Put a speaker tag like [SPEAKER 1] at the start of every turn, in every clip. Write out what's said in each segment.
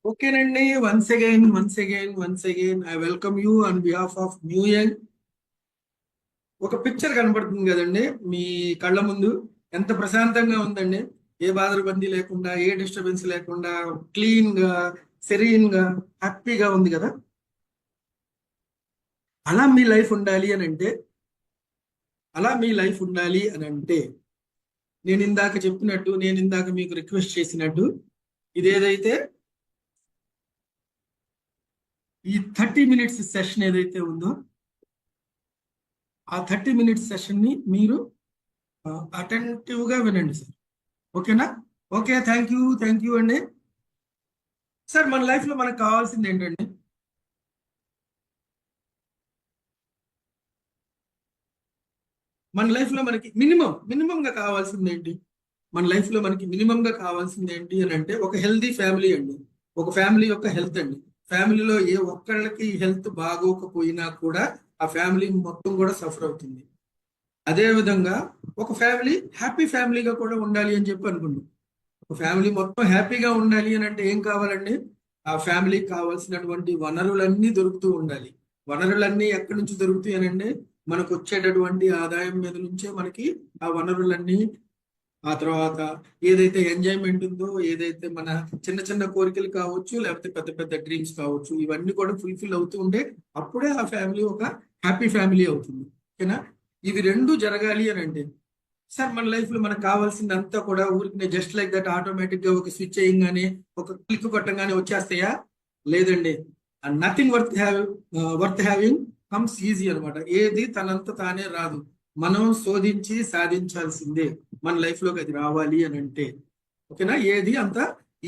[SPEAKER 1] ఓకేనండి. Once again I welcome you on behalf of new young. ఒక picture కనబడుతుంది కదండి మీ కళ్ళ ముందు. ఎంత ప్రశాంతంగా ఉందండి. ఏ బాధరబందీ లేకుండా, ఏ డిస్టర్బెన్స్ లేకుండా, క్లీన్ గా, సెరీన్ గా, హ్యాపీగా ఉంది కదా. అలా మీ లైఫ్ ఉండాలి అని అంటే అలా మీ లైఫ్ ఉండాలి అని అంటే నేను ఇందాక మీకు రిక్వెస్ట్ చేసినట్టు ఇదేదైతే ఈ 30 మినిట్స్ సెషన్ ఏదైతే ఉందో ఆ 30 మినిట్స్ సెషన్ ని మీరు అటెంటివ్ గా వినండి సార్. ఓకేనా? ఓకే, థ్యాంక్ యూ అండి. సార్, మన లైఫ్ లో మనకు కావాల్సింది ఏంటండి? మన లైఫ్ లో మనకి మినిమం గా కావాల్సింది ఏంటి? మన లైఫ్ లో మనకి మినిమం గా కావాల్సింది ఏంటి అని అంటే ఒక హెల్దీ ఫ్యామిలీ అండి. ఒక ఫ్యామిలీ యొక్క హెల్త్ అండి. ఫ్యామిలీలో ఏ ఒక్కళ్ళకి హెల్త్ బాగోకపోయినా కూడా ఆ ఫ్యామిలీ మొత్తం కూడా సఫర్ అవుతుంది. అదే విధంగా ఒక ఫ్యామిలీ హ్యాపీ ఫ్యామిలీగా కూడా ఉండాలి అని చెప్పి అనుకుంటున్నాం. ఒక ఫ్యామిలీ మొత్తం హ్యాపీగా ఉండాలి అని అంటే ఏం కావాలండి? ఆ ఫ్యామిలీకి కావాల్సినటువంటి వనరులన్నీ దొరుకుతూ ఉండాలి. వనరులన్నీ ఎక్కడి నుంచి దొరుకుతాయి అనండి? మనకు వచ్చేటటువంటి ఆదాయం మీద నుంచే మనకి ఆ వనరులన్నీ. ఆ తర్వాత ఏదైతే ఎంజాయ్మెంట్ ఉందో, ఏదైతే మన చిన్న చిన్న కోరికలు కావచ్చు, లేకపోతే పెద్ద పెద్ద డ్రీమ్స్ కావచ్చు, ఇవన్నీ కూడా ఫుల్ఫిల్ అవుతూ ఉంటే అప్పుడే ఆ ఫ్యామిలీ ఒక హ్యాపీ ఫ్యామిలీ అవుతుంది. ఓకేనా? ఇవి రెండు జరగాలి అని అంటే సార్, మన లైఫ్ లో మనకు కావాల్సింది అంతా కూడా ఊరికి జస్ట్ లైక్ దట్ ఆటోమేటిక్ గా ఒక స్విచ్ చేయగానే, ఒక క్లిక్ కొట్టంగానే వచ్చేస్తాయా? లేదండి. Nothing worth having comes easy అనమాట. ఏది తనంత తానే రాదు. మనం శోధించి సాధించాల్సిందే మన లైఫ్ లోకి అది రావాలి అని అంటే. ఓకేనా? ఏది అంత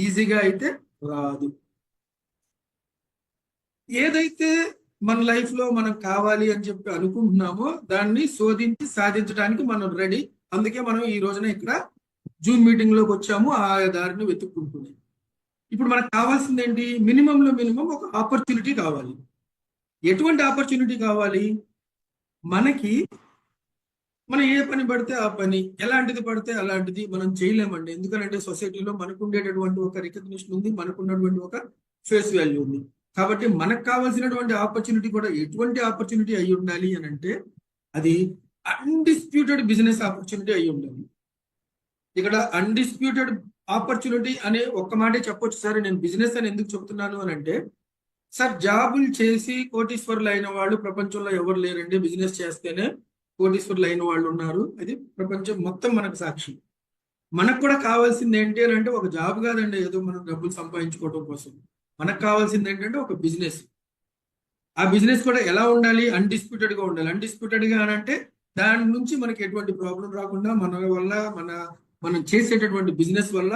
[SPEAKER 1] ఈజీగా అయితే రాదు. ఏదైతే మన లైఫ్ లో మనం కావాలి అని చెప్పి అనుకుంటున్నామో దాన్ని శోధించి సాధించడానికి మనం రెడీ. అందుకే మనం ఈ రోజున ఇక్కడ జూమ్ మీటింగ్ లోకి వచ్చాము, ఆ దారిని వెతుక్కుంటున్నాం. ఇప్పుడు మనకు కావాల్సింది ఏంటి? మినిమం ఒక ఆపర్చునిటీ కావాలి. ఎటువంటి ఆపర్చునిటీ కావాలి మనకి? మనం ఏ పని పడితే ఆ పని, ఎలాంటిది పడితే అలాంటిది మనం చేయలేమండి. ఎందుకంటే సొసైటీలో మనకు ఉండేటటువంటి ఒక రికగ్నిషన్ ఉంది, మనకు ఉన్నటువంటి ఒక ఫేస్ వాల్యూ ఉంది. కాబట్టి మనకు కావాల్సినటువంటి ఆపర్చునిటీ కూడా ఎటువంటి ఆపర్చునిటీ అయి ఉండాలి అని అంటే అది అన్డిస్ప్యూటెడ్ బిజినెస్ ఆపర్చునిటీ అయి ఉండాలి. ఇక్కడ అన్డిస్ప్యూటెడ్ ఆపర్చునిటీ అనే ఒక్క మాటే చెప్పొచ్చు సార్. నేను బిజినెస్ అని ఎందుకు చెప్తున్నాను అని అంటే, సార్, జాబులు చేసి కోటీశ్వరులు అయిన వాళ్ళు ప్రపంచంలో ఎవరు లేరండి. బిజినెస్ చేస్తేనే కోటీశ్వరులు అయిన వాళ్ళు ఉన్నారు. అది ప్రపంచం మొత్తం మనకు సాక్షి. మనకు కూడా కావాల్సింది ఏంటి అని అంటే ఒక జాబ్ కాదండి, ఏదో మనం డబ్బులు సంపాదించుకోవడం కోసం. మనకు కావాల్సింది ఏంటంటే ఒక బిజినెస్. ఆ బిజినెస్ కూడా ఎలా ఉండాలి? అన్డిస్ప్యూటెడ్ గా ఉండాలి. అన్డిస్ప్యూటెడ్ గా అని అంటే దాని నుంచి మనకి ఎటువంటి ప్రాబ్లం రాకుండా మన వల్ల మనం చేసేటటువంటి బిజినెస్ వల్ల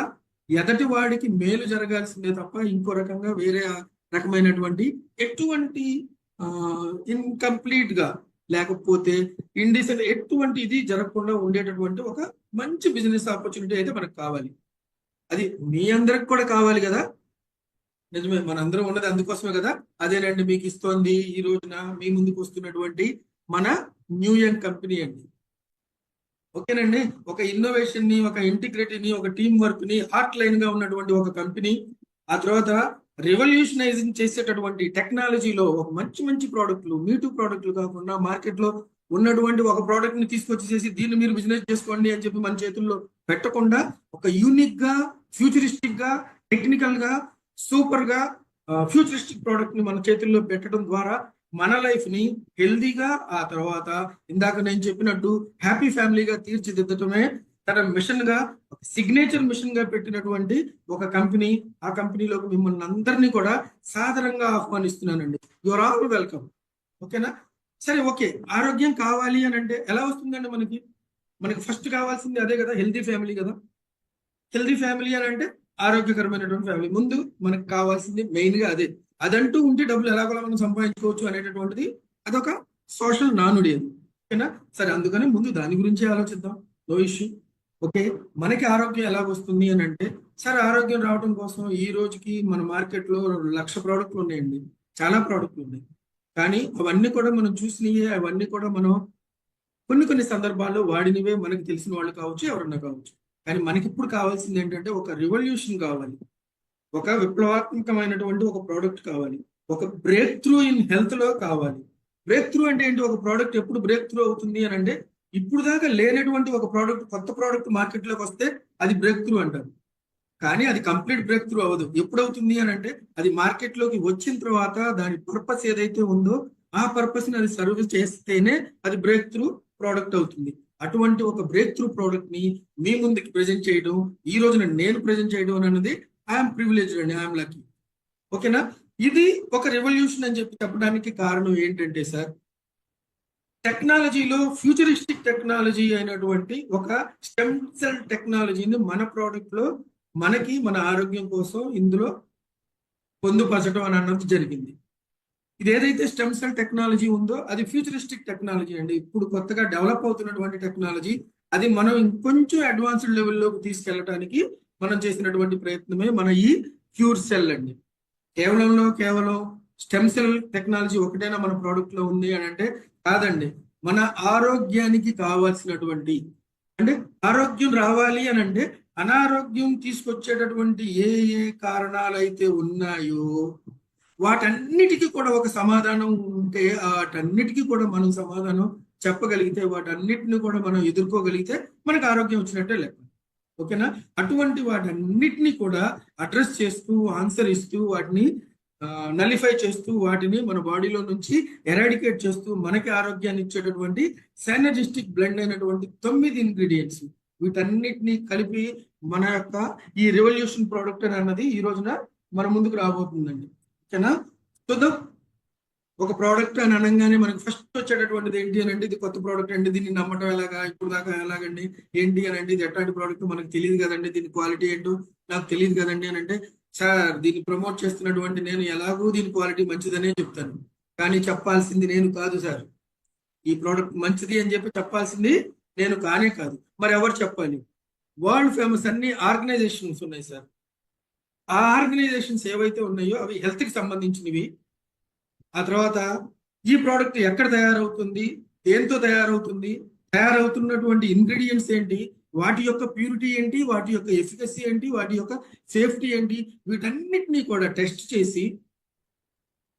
[SPEAKER 1] ఎదటి వాడికి మేలు జరగాల్సిందే తప్ప ఇంకో రకంగా వేరే రకమైనటువంటి ఎటువంటి ఇన్కంప్లీట్ గా, లేకపోతే ఇండిసెంట్ ఎటువంటి ఇది జరగకుండా ఉండేటటువంటి ఒక మంచి బిజినెస్ ఆపర్చునిటీ అయితే మనకు కావాలి. అది మీ అందరికి కూడా కావాలి కదా. నిజమే, మనందరం ఉన్నది అందుకోసమే కదా. అదేనండి మీకు ఇస్తోంది ఈ రోజున మీ ముందుకు వస్తున్నటువంటి మన న్యూ యంగ్ కంపెనీ అండి. ఓకేనండి. ఒక ఇన్నోవేషన్ ని, ఒక ఇంటిగ్రిటీని, ఒక టీం వర్క్ ని హార్ట్ లైన్ గా ఉన్నటువంటి ఒక కంపెనీ. ఆ తర్వాత రెవల్యూషనైజింగ్ చేసేటటువంటి టెక్నాలజీలో ఒక మంచి మంచి ప్రోడక్ట్లు, మీటూ ప్రోడక్ట్లు కాకుండా మార్కెట్ లో ఉన్నటువంటి ఒక ప్రోడక్ట్ ని తీసుకొచ్చేసి దీన్ని మీరు బిజినెస్ చేసుకోండి అని చెప్పి మన చేతుల్లో పెట్టకుండా ఒక యూనిక్ గా, ఫ్యూచరిస్టిక్ గా, టెక్నికల్ గా, సూపర్ గా ఫ్యూచరిస్టిక్ ప్రోడక్ట్ ని మన చేతుల్లో పెట్టడం ద్వారా మన లైఫ్ ని హెల్దీగా, ఆ తర్వాత ఇందాక నేను చెప్పినట్టు హ్యాపీ ఫ్యామిలీగా తీర్చిదిద్దటమే తన మిషన్ గా, సిగ్నేచర్ మిషన్ గా పెట్టినటువంటి ఒక కంపెనీ. ఆ కంపెనీలోకి మిమ్మల్ని అందరినీ కూడా సాదరంగా ఆహ్వానిస్తున్నానండి. Your all welcome. ఓకేనా? సరే, ఓకే. ఆరోగ్యం కావాలి అని అంటే ఎలా వస్తుందండి మనకి? మనకి ఫస్ట్ కావాల్సింది అదే కదా, హెల్దీ ఫ్యామిలీ కదా. హెల్దీ ఫ్యామిలీ అని అంటే ఆరోగ్యకరమైనటువంటి ఫ్యామిలీ. ముందు మనకు కావాల్సింది మెయిన్ గా అదే. అదంటూ ఉంటే డబ్బులు ఎలాగోలా మనం సంపాదించుకోవచ్చు అనేటటువంటిది అదొక సోషల్ నానుడి అది. ఓకేనా? సరే, అందుకని ముందు దాని గురించి ఆలోచిద్దాం. No issue. ఓకే. మనకి ఆరోగ్యం ఎలా వస్తుంది అని అంటే, సరే, ఆరోగ్యం రావడం కోసం ఈ రోజుకి మన మార్కెట్ లో 1,00,000 ప్రోడక్ట్లు ఉన్నాయండి. చాలా ప్రోడక్ట్లు ఉన్నాయి. కానీ అవన్నీ కూడా మనం చూసినవే, అవన్నీ కూడా మనం కొన్ని కొన్ని సందర్భాల్లో వాడినవే. మనకి తెలిసిన వాళ్ళు కావచ్చు, ఎవరన్నా కావచ్చు. కానీ మనకి ఇప్పుడు కావాల్సింది ఏంటంటే ఒక రివల్యూషన్ కావాలి. ఒక విప్లవాత్మకమైనటువంటి ఒక ప్రోడక్ట్ కావాలి, ఒక బ్రేక్ త్రూ ఇన్ హెల్త్ లో కావాలి. బ్రేక్ త్రూ అంటే ఏంటి? ఒక ప్రోడక్ట్ ఎప్పుడు బ్రేక్ త్రూ అవుతుంది అని అంటే ఇప్పుడు దాకా లేనటువంటి ఒక ప్రోడక్ట్, కొత్త ప్రోడక్ట్ మార్కెట్ లోకి వస్తే అది బ్రేక్ త్రూ అంటారు. కానీ అది కంప్లీట్ బ్రేక్ త్రూ అవ్వదు. ఎప్పుడు అవుతుంది అని అంటే అది మార్కెట్ లోకి వచ్చిన తర్వాత దాని పర్పస్ ఏదైతే ఉందో ఆ పర్పస్ ని అది సర్వ్ చేస్తేనే అది బ్రేక్ త్రూ ప్రోడక్ట్ అవుతుంది. అటువంటి ఒక బ్రేక్ త్రూ ప్రోడక్ట్ ని మీ ముందుకి ప్రజెంట్ చేయడం, ఈ రోజున నేను ప్రజెంట్ చేయడం అనేది ఐఎమ్ ప్రివిలేజ్డ్ అండి, ఐఎమ్ లక్కీ. ఓకేనా? ఇది ఒక రెవల్యూషన్ అని చెప్పి చెప్పడానికి కారణం ఏంటంటే సార్, టెక్నాలజీలో ఫ్యూచరిస్టిక్ టెక్నాలజీ అయినటువంటి ఒక స్టెమ్ సెల్ టెక్నాలజీని మన ప్రోడక్ట్ లో మనకి మన ఆరోగ్యం కోసం ఇందులో పొందుపరచడం అని అన్నది జరిగింది. ఇది ఏదైతే స్టెమ్ సెల్ టెక్నాలజీ ఉందో అది ఫ్యూచరిస్టిక్ టెక్నాలజీ అండి. ఇప్పుడు కొత్తగా డెవలప్ అవుతున్నటువంటి టెక్నాలజీ. అది మనం ఇంకొంచెం అడ్వాన్స్డ్ లెవెల్లోకి తీసుకెళ్ళడానికి మనం చేసినటువంటి ప్రయత్నమే మన ఈ క్యూర్ సెల్ అండి. కేవలం స్టెమ్ సెల్ టెక్నాలజీ ఒకటేనా మన ప్రోడక్ట్ లో ఉంది అని అంటే కాదండి. మన ఆరోగ్యానికి కావాల్సినటువంటి, అంటే ఆరోగ్యం రావాలి అని అంటే అనారోగ్యం తీసుకొచ్చేటటువంటి ఏ ఏ కారణాలు అయితే ఉన్నాయో వాటన్నిటికీ కూడా ఒక సమాధానం ఉంటే, వాటన్నిటికీ కూడా మనం సమాధానం చెప్పగలిగితే, వాటన్నిటిని కూడా మనం ఎదుర్కోగలిగితే మనకు ఆరోగ్యం వచ్చినట్టే లెక్క. ఓకేనా? అటువంటి వాటన్నిటిని కూడా అడ్రస్ చేస్తూ, ఆన్సర్ ఇస్తూ, వాటిని నలిఫై చేస్తూ, వాటిని మన బాడీలో నుంచి ఎరాడికేట్ చేస్తూ మనకి ఆరోగ్యాన్ని ఇచ్చేటటువంటి సైనర్జిస్టిక్ బ్లెండ్ అయినటువంటి 9 ఇంగ్రీడియంట్స్, వీటన్నిటిని కలిపి మన యొక్క ఈ రెవల్యూషన్ ప్రోడక్ట్ అన్నది ఈ రోజున మన ముందుకు రాబోతుందండి. ఓకేనా? చూద్దాం. ఒక ప్రోడక్ట్ అని అనగానే మనకు ఫస్ట్ వచ్చేటటువంటిది ఏంటి అని అంటే ఇది కొత్త ప్రోడక్ట్ అండి, దీన్ని నమ్మటం ఎలాగా, ఇప్పుడు దాకా ఎలాగండి, ఏంటి అని అంటే ఇది ఎట్లాంటి ప్రోడక్ట్ మనకు తెలియదు కదండి, దీని క్వాలిటీ ఏంటో నాకు తెలియదు కదండి అని అంటే, సార్ దీన్ని ప్రమోట్ చేస్తున్నటువంటి నేను ఎలాగూ దీని క్వాలిటీ మంచిదనే చెప్తాను, కానీ చెప్పాల్సింది నేను కాదు సార్. ఈ ప్రోడక్ట్ మంచిది అని చెప్పి చెప్పాల్సింది నేను కానే కాదు. మరి ఎవరు చెప్పాలి? వరల్డ్ ఫేమస్ అన్ని ఆర్గనైజేషన్స్ ఉన్నాయి సార్. ఆ ఆర్గనైజేషన్స్ ఏవైతే ఉన్నాయో అవి హెల్త్ కి సంబంధించినవి. ఆ తర్వాత ఈ ప్రోడక్ట్ ఎక్కడ తయారవుతుంది, దేంతో తయారవుతుంది, తయారవుతున్నటువంటి ఇంగ్రీడియంట్స్ ఏంటి, వాటి యొక్క ప్యూరిటీ ఏంటి, వాటి యొక్క ఎఫికసీ ఏంటి, వాటి యొక్క సేఫ్టీ ఏంటి, వీటన్నిటినీ కూడా టెస్ట్ చేసి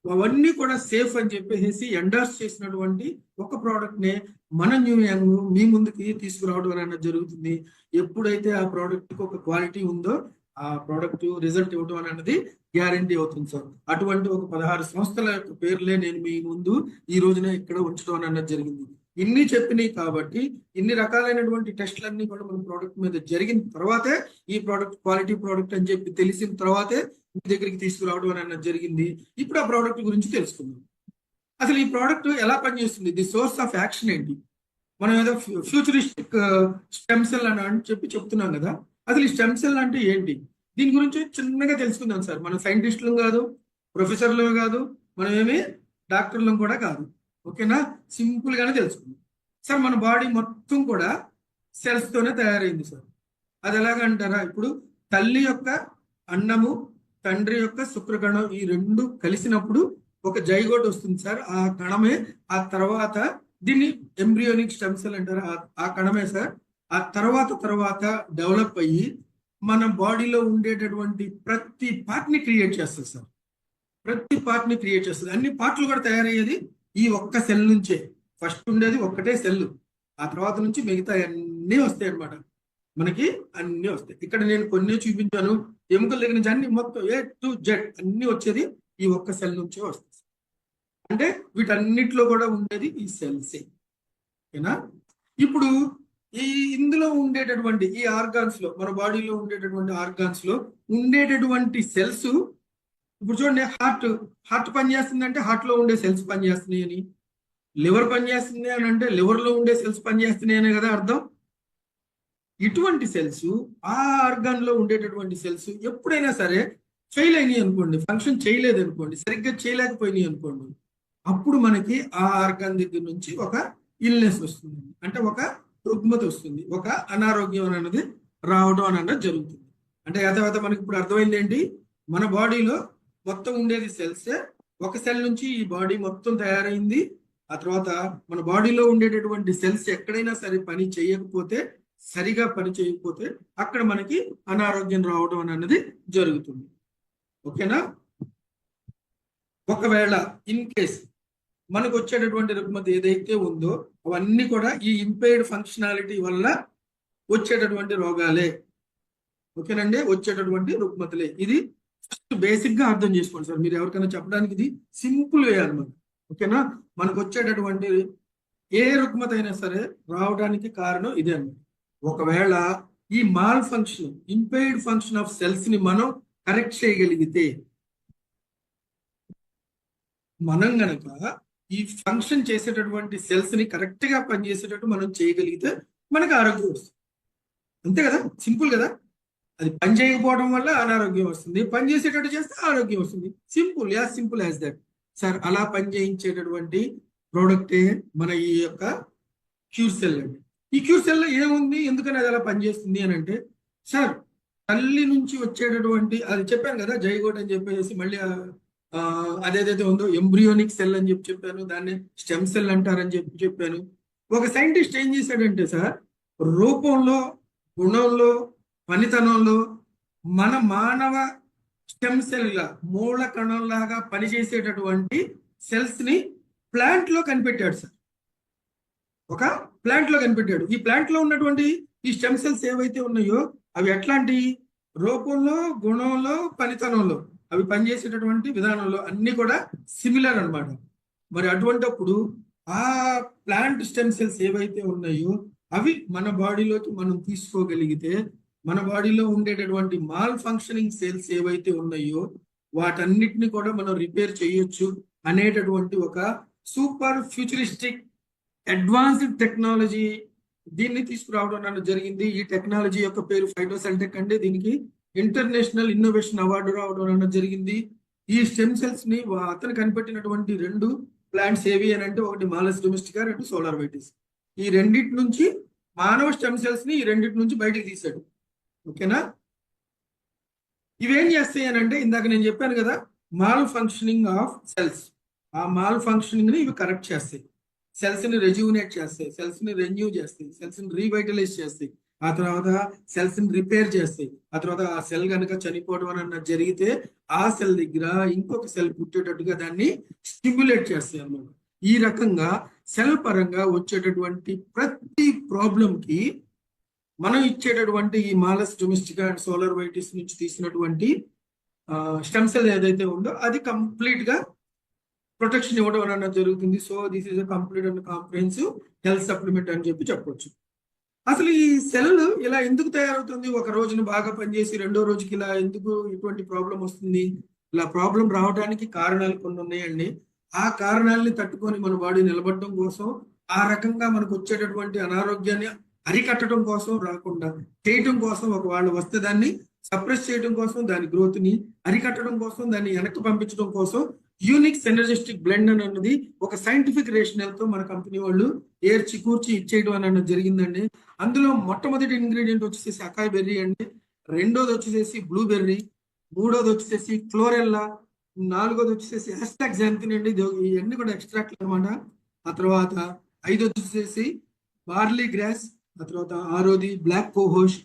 [SPEAKER 1] అవన్నీ కూడా సేఫ్ అని చెప్పేసి ఎండార్స్ చేసినటువంటి ఒక ప్రోడక్ట్ నే మన న్యూ యంగ్ మీ ముందుకి తీసుకురావడం అనేది జరుగుతుంది. ఎప్పుడైతే ఆ ప్రోడక్ట్ కి ఒక క్వాలిటీ ఉందో ఆ ప్రోడక్ట్ రిజల్ట్ ఇవ్వడం అనేది గ్యారంటీ అవుతుంది సార్. అటువంటి ఒక 16 సంస్థల యొక్క పేర్లే నేను మీ ముందు ఈ రోజున ఇక్కడ ఉంచడం అన్నది జరిగింది. ఇన్ని చెప్పినాయి కాబట్టి ఇన్ని రకాలైనటువంటి టెస్ట్లన్నీ కూడా మన ప్రోడక్ట్ మీద జరిగిన తర్వాతే ఈ ప్రోడక్ట్ క్వాలిటీ ప్రోడక్ట్ అని చెప్పి తెలిసిన తర్వాతే మీ దగ్గరికి తీసుకురావడం అన్నది జరిగింది. ఇప్పుడు ఆ ప్రోడక్ట్ గురించి తెలుసుకుందాం. అసలు ఈ ప్రోడక్ట్ ఎలా పనిచేస్తుంది, ది సోర్స్ ఆఫ్ యాక్షన్ ఏంటి? మనం ఏదో ఫ్యూచరిస్టిక్ స్టెమ్ సెల్ అని చెప్పి చెప్తున్నాం కదా, అసలు ఈ స్టెమ్ సెల్ అంటే ఏంటి? దీని గురించి చిన్నగా తెలుసుకుందాం సార్. మనం సైంటిస్టులం కాదు, ప్రొఫెసర్లు కాదు, మనం ఏమి డాక్టర్లం కూడా కాదు. ఓకేనా? సింపుల్ గానే తెలుసుకుందాం సార్. మన బాడీ మొత్తం కూడా సెల్స్ తోనే తయారైంది సార్. అది ఎలాగంటారా, ఇప్పుడు తల్లి యొక్క అన్నము, తండ్రి యొక్క శుక్రకణం, ఈ రెండు కలిసినప్పుడు ఒక జైగోట్ వస్తుంది సార్. ఆ కణమే ఆ తర్వాత దీన్ని ఎంబ్రియోనిక్ స్టెమ్ సెల్ అంటారు. ఆ కణమే సార్ ఆ తర్వాత డెవలప్ అయ్యి మన బాడీలో ఉండేటటువంటి ప్రతి పార్ట్ ని క్రియేట్ చేస్తుంది సార్. ప్రతి పార్ట్ ని క్రియేట్ చేస్తుంది. అన్ని పార్ట్లు కూడా తయారయ్యేది ఈ ఒక్క సెల్ నుంచే. ఫస్ట్ ఉండేది ఒక్కటే సెల్, ఆ తర్వాత నుంచి మిగతా అన్నీ వస్తాయి అన్నమాట. మనకి అన్ని వస్తాయి. ఇక్కడ నేను కొన్ని చూపించాను, ఎముకల దగ్గర నుంచి అన్ని మొత్తం A to Z అన్ని వచ్చేది ఈ ఒక్క సెల్ నుంచే వస్తుంది. అంటే వీటన్నిటిలో కూడా ఉండేది ఈ సెల్సే. ఓకేనా? ఇప్పుడు ఈ ఇందులో ఉండేటటువంటి ఈ ఆర్గాన్స్ లో, మన బాడీలో ఉండేటటువంటి ఆర్గాన్స్ లో ఉండేటటువంటి సెల్స్, ఇప్పుడు చూడండి, హార్ట్ పనిచేస్తుంది అంటే హార్ట్ లో ఉండే సెల్స్ పనిచేస్తున్నాయి అని, లివర్ పనిచేస్తుంది అని అంటే లివర్ లో ఉండే సెల్స్ పనిచేస్తున్నాయి అనే కదా అర్థం. ఇటువంటి సెల్స్, ఆ ఆర్గాన్ లో ఉండేటటువంటి సెల్స్ ఎప్పుడైనా సరే ఫెయిల్ అయినాయి అనుకోండి, ఫంక్షన్ చేయలేదు అనుకోండి, సరిగ్గా చేయలేకపోయినాయి అనుకోండి, అప్పుడు మనకి ఆ ఆర్గాన్ దగ్గర నుంచి ఒక ఇల్నెస్ వస్తుంది, అంటే ఒక రుగ్మత వస్తుంది, ఒక అనారోగ్యం అనేది రావడం అన్నది జరుగుతుంది. అంటే యథావత మనకి ఇప్పుడు అర్థమైంది ఏంటి, మన బాడీలో మొత్తం ఉండేది సెల్సే. ఒక సెల్ నుంచి ఈ బాడీ మొత్తం తయారైంది. ఆ తర్వాత మన బాడీలో ఉండేటటువంటి సెల్స్ ఎక్కడైనా సరే పని చేయకపోతే, సరిగా పని చేయకపోతే అక్కడ మనకి అనారోగ్యం రావడం అనేది జరుగుతుంది. ఓకేనా? ఒకవేళ ఇన్ కేస్ మనకు వచ్చేటటువంటి రుగ్మత ఏదైతే ఉందో అవన్నీ కూడా ఈ ఇంపైర్డ్ ఫంక్షనాలిటీ వల్ల వచ్చేటటువంటి రోగాలే. ఓకేనండి, వచ్చేటటువంటి రుగ్మతలే. ఇది ఫస్ట్ బేసిక్ గా అర్థం చేసుకోండి సార్. మీరు ఎవరికైనా చెప్పడానికి ఇది సింపుల్ వే అన్నమాట. ఓకేనా? మనకు వచ్చేటటువంటి ఏ రుగ్మత అయినా సరే రావడానికి కారణం ఇదే అన్నమాట. ఒకవేళ ఈ mall function, impaired function of cells ని మనం కరెక్ట్ చేయగలిగితే, మనం గనక ఈ ఫంక్షన్ చేసేటటువంటి సెల్స్ ని కరెక్ట్ గా పనిచేసేటట్టు మనం చేయగలిగితే మనకి ఆరోగ్యం వస్తుంది. అంతే కదా, సింపుల్ కదా. అది పని చేయకపోవడం వల్ల అనారోగ్యం వస్తుంది, పని చేసేటట్టు చేస్తే ఆరోగ్యం వస్తుంది. Simple as that sir. అలా పని చేయించేటటువంటి ప్రోడక్టే మన ఈ యొక్క క్యూర్ సెల్ అండి. ఈ క్యూర్ సెల్ లో ఏముంది, ఎందుకని అది అలా పనిచేస్తుంది అని అంటే, సార్ తల్లి నుంచి వచ్చేటటువంటి, అది చెప్పాను కదా జైగోట్ అని చెప్పేసి, మళ్ళీ అదేదైతే ఉందో ఎంబ్రియోనిక్ సెల్ అని చెప్పాను, దాన్ని స్టెమ్ సెల్ అంటారని చెప్పాను. ఒక సైంటిస్ట్ ఏం చేశాడంటే సార్, రూపంలో, గుణంలో, పనితనంలో మన మానవ స్టెమ్ సెల్ గా, మూల కణం లాగా పనిచేసేటటువంటి సెల్స్ ని ప్లాంట్ లో కనిపెట్టాడు సార్. ఒక ప్లాంట్ లో కనిపెట్టాడు. ఈ ప్లాంట్ లో ఉన్నటువంటి ఈ స్టెమ్ సెల్స్ ఏవైతే ఉన్నాయో అవి ఎట్లాంటి రూపంలో, గుణంలో, పనితనంలో, అవి పనిచేసేటటువంటి విధానంలో అన్ని కూడా సిమిలర్ అన్నమాట. మరి అటువంటిప్పుడు ఆ ప్లాంట్ స్టెమ్ సెల్స్ ఏవైతే ఉన్నాయో అవి మన బాడీలోకి మనం తీసుకోగలిగితే, మన బాడీలో ఉండేటటువంటి మాల్ ఫంక్షనింగ్ సెల్స్ ఏవైతే ఉన్నాయో వాటన్నిటిని కూడా మనం రిపేర్ చేయొచ్చు అనేటటువంటి ఒక సూపర్ ఫ్యూచరిస్టిక్ అడ్వాన్స్డ్ టెక్నాలజీ దీన్ని తీసుకురావడం అన్నది జరిగింది. ఈ టెక్నాలజీ యొక్క పేరు ఫైటోసెల్టెక్ అండి. దీనికి ఇంటర్నేషనల్ ఇన్నోవేషన్ అవార్డు రావడం అన్నది జరిగింది. ఈ స్టెమ్ సెల్స్ ని అతను కనిపెట్టినటువంటి 2 ప్లాంట్స్ ఏవి అని అంటే, ఒకటి మాలస్ డొమెస్టికా, 2 సోలార్ వైటిస్. ఈ రెండింటి నుంచి మానవ స్టెమ్ సెల్స్ ని ఈ రెండింటి నుంచి బయటకు తీశాడు. ఓకేనా? ఇవేం చేస్తాయి అని అంటే, ఇందాక నేను చెప్పాను కదా, మాల్ ఫంక్షనింగ్ ఆఫ్ సెల్స్. ఆ మాల్ ఫంక్షనింగ్ ని ఇవి కరెక్ట్ చేస్తాయి. సెల్స్ ని రెజ్యూనేట్ చేస్తాయి, సెల్స్ ని రెన్యూ చేస్తాయి, సెల్స్ ని రీవైటలైజ్ చేస్తాయి, ఆ తర్వాత సెల్స్ ని రిపేర్ చేస్తాయి. ఆ తర్వాత ఆ సెల్ కనుక చనిపోవడం అన్నది జరిగితే ఆ సెల్ దగ్గర ఇంకొక సెల్ పుట్టేటట్టుగా దాన్ని స్టిమ్యులేట్ చేస్తాయి అన్నమాట. ఈ రకంగా సెల్ పరంగా వచ్చేటటువంటి ప్రతి ప్రాబ్లం కి మనం ఇచ్చేటటువంటి ఈ Malus domestica and solar Vitis నుంచి తీసినటువంటి స్టెమ్ సెల్ ఏదైతే ఉందో అది కంప్లీట్ గా ప్రొటెక్షన్ ఇవ్వడం అన్నది జరుగుతుంది. So this is a complete and comprehensive health supplement అని చెప్పొచ్చు. అసలు ఈ సెల్ ఇలా ఎందుకు తయారవుతుంది? ఒక రోజున బాగా పనిచేసి రెండో రోజుకి ఇలా ఎందుకు ఇటువంటి ప్రాబ్లం వస్తుంది? ఇలా ప్రాబ్లం రావడానికి కారణాలు కొన్ని ఉన్నాయండి. ఆ కారణాలని తట్టుకొని మన బాడీ నిలబడడం కోసం, ఆ రకంగా మనకు వచ్చేటటువంటి అనారోగ్యాన్ని అరికట్టడం కోసం, రాకుండా చేయటం కోసం, ఒకవేళ వస్తే దాన్ని సప్రెస్ చేయడం కోసం, దాని గ్రోత్ ని అరికట్టడం కోసం, దాన్ని వెనక్కి పంపించడం కోసం యూనిక్ సినర్జిస్టిక్ బ్లెండ్ అన్నది ఒక సైంటిఫిక్ రేషనల్ తో మన కంపెనీ వాళ్ళు ఏర్చి కూర్చి ఇచ్చేయడం అన్నది జరిగిందండి. అందులో మొట్టమొదటి ఇంగ్రీడియంట్ వచ్చేసి అకాయ్ బెర్రీ అండి, రెండోది వచ్చేసి బ్లూబెర్రీ, మూడోది వచ్చేసి క్లోరెల్లా, నాలుగోది వచ్చేసి ఆస్టాక్సాంతిన్ అండి. ఇవన్నీ కూడా ఎక్స్ట్రాక్ట్ అనమాట. ఆ తర్వాత 5 వచ్చేసి బార్లీ గ్రాస్, ఆ తర్వాత 6ది బ్లాక్ కోహోష్,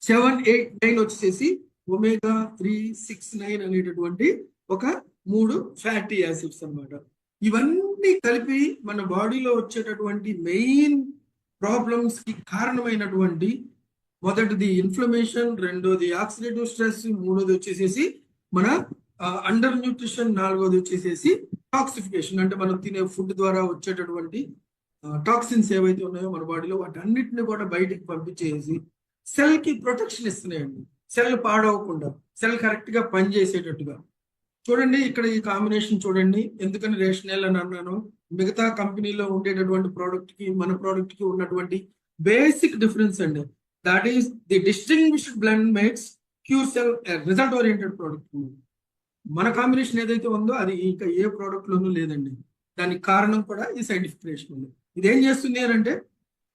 [SPEAKER 1] 7, 8, 9 వచ్చేసి ఒమేగా 3, 6, 9 అనేటటువంటి ఒక 3 ఫ్యాటీ యాసిడ్స్ అన్నమాట. ఇవన్నీ కలిపి మన బాడీలో వచ్చేటటువంటి మెయిన్ ప్రాబ్లమ్స్ కి కారణమైనటువంటి, మొదటిది ఇన్ఫ్లమేషన్, రెండోది ఆక్సిడేటివ్ స్ట్రెస్, మూడోది వచ్చేసేసి మన అండర్ న్యూట్రిషన్, నాలుగోది వచ్చేసేసి టాక్సిఫికేషన్, అంటే మనం తినే ఫుడ్ ద్వారా వచ్చేటటువంటి టాక్సిన్స్ ఏవైతే ఉన్నాయో మన బాడీలో వాటన్నిటిని కూడా బయటికి పంపించేసి సెల్ కి ప్రొటెక్షన్ ఇస్తున్నాయండి. సెల్ పాడవకుండా, సెల్ కరెక్ట్ గా పనిచేసేటట్టుగా. చూడండి ఇక్కడ ఈ కాంబినేషన్ చూడండి. ఎందుకని రేషనల్ అని అన్నాను? మిగతా కంపెనీలో ఉండేటటువంటి ప్రోడక్ట్ కి మన ప్రోడక్ట్ కి ఉన్నటువంటి బేసిక్ డిఫరెన్స్ అండి. That is the distinguished blend makes cure cell result oriented product. మన కాంబినేషన్ ఏదైతే ఉందో అది ఇంకా ఏ ప్రోడక్ట్ లోనూ లేదండి. దానికి కారణం కూడా ఈ సైంటిఫిక్ రేషనల్. ఇదేం చేస్తుంది అని అంటే,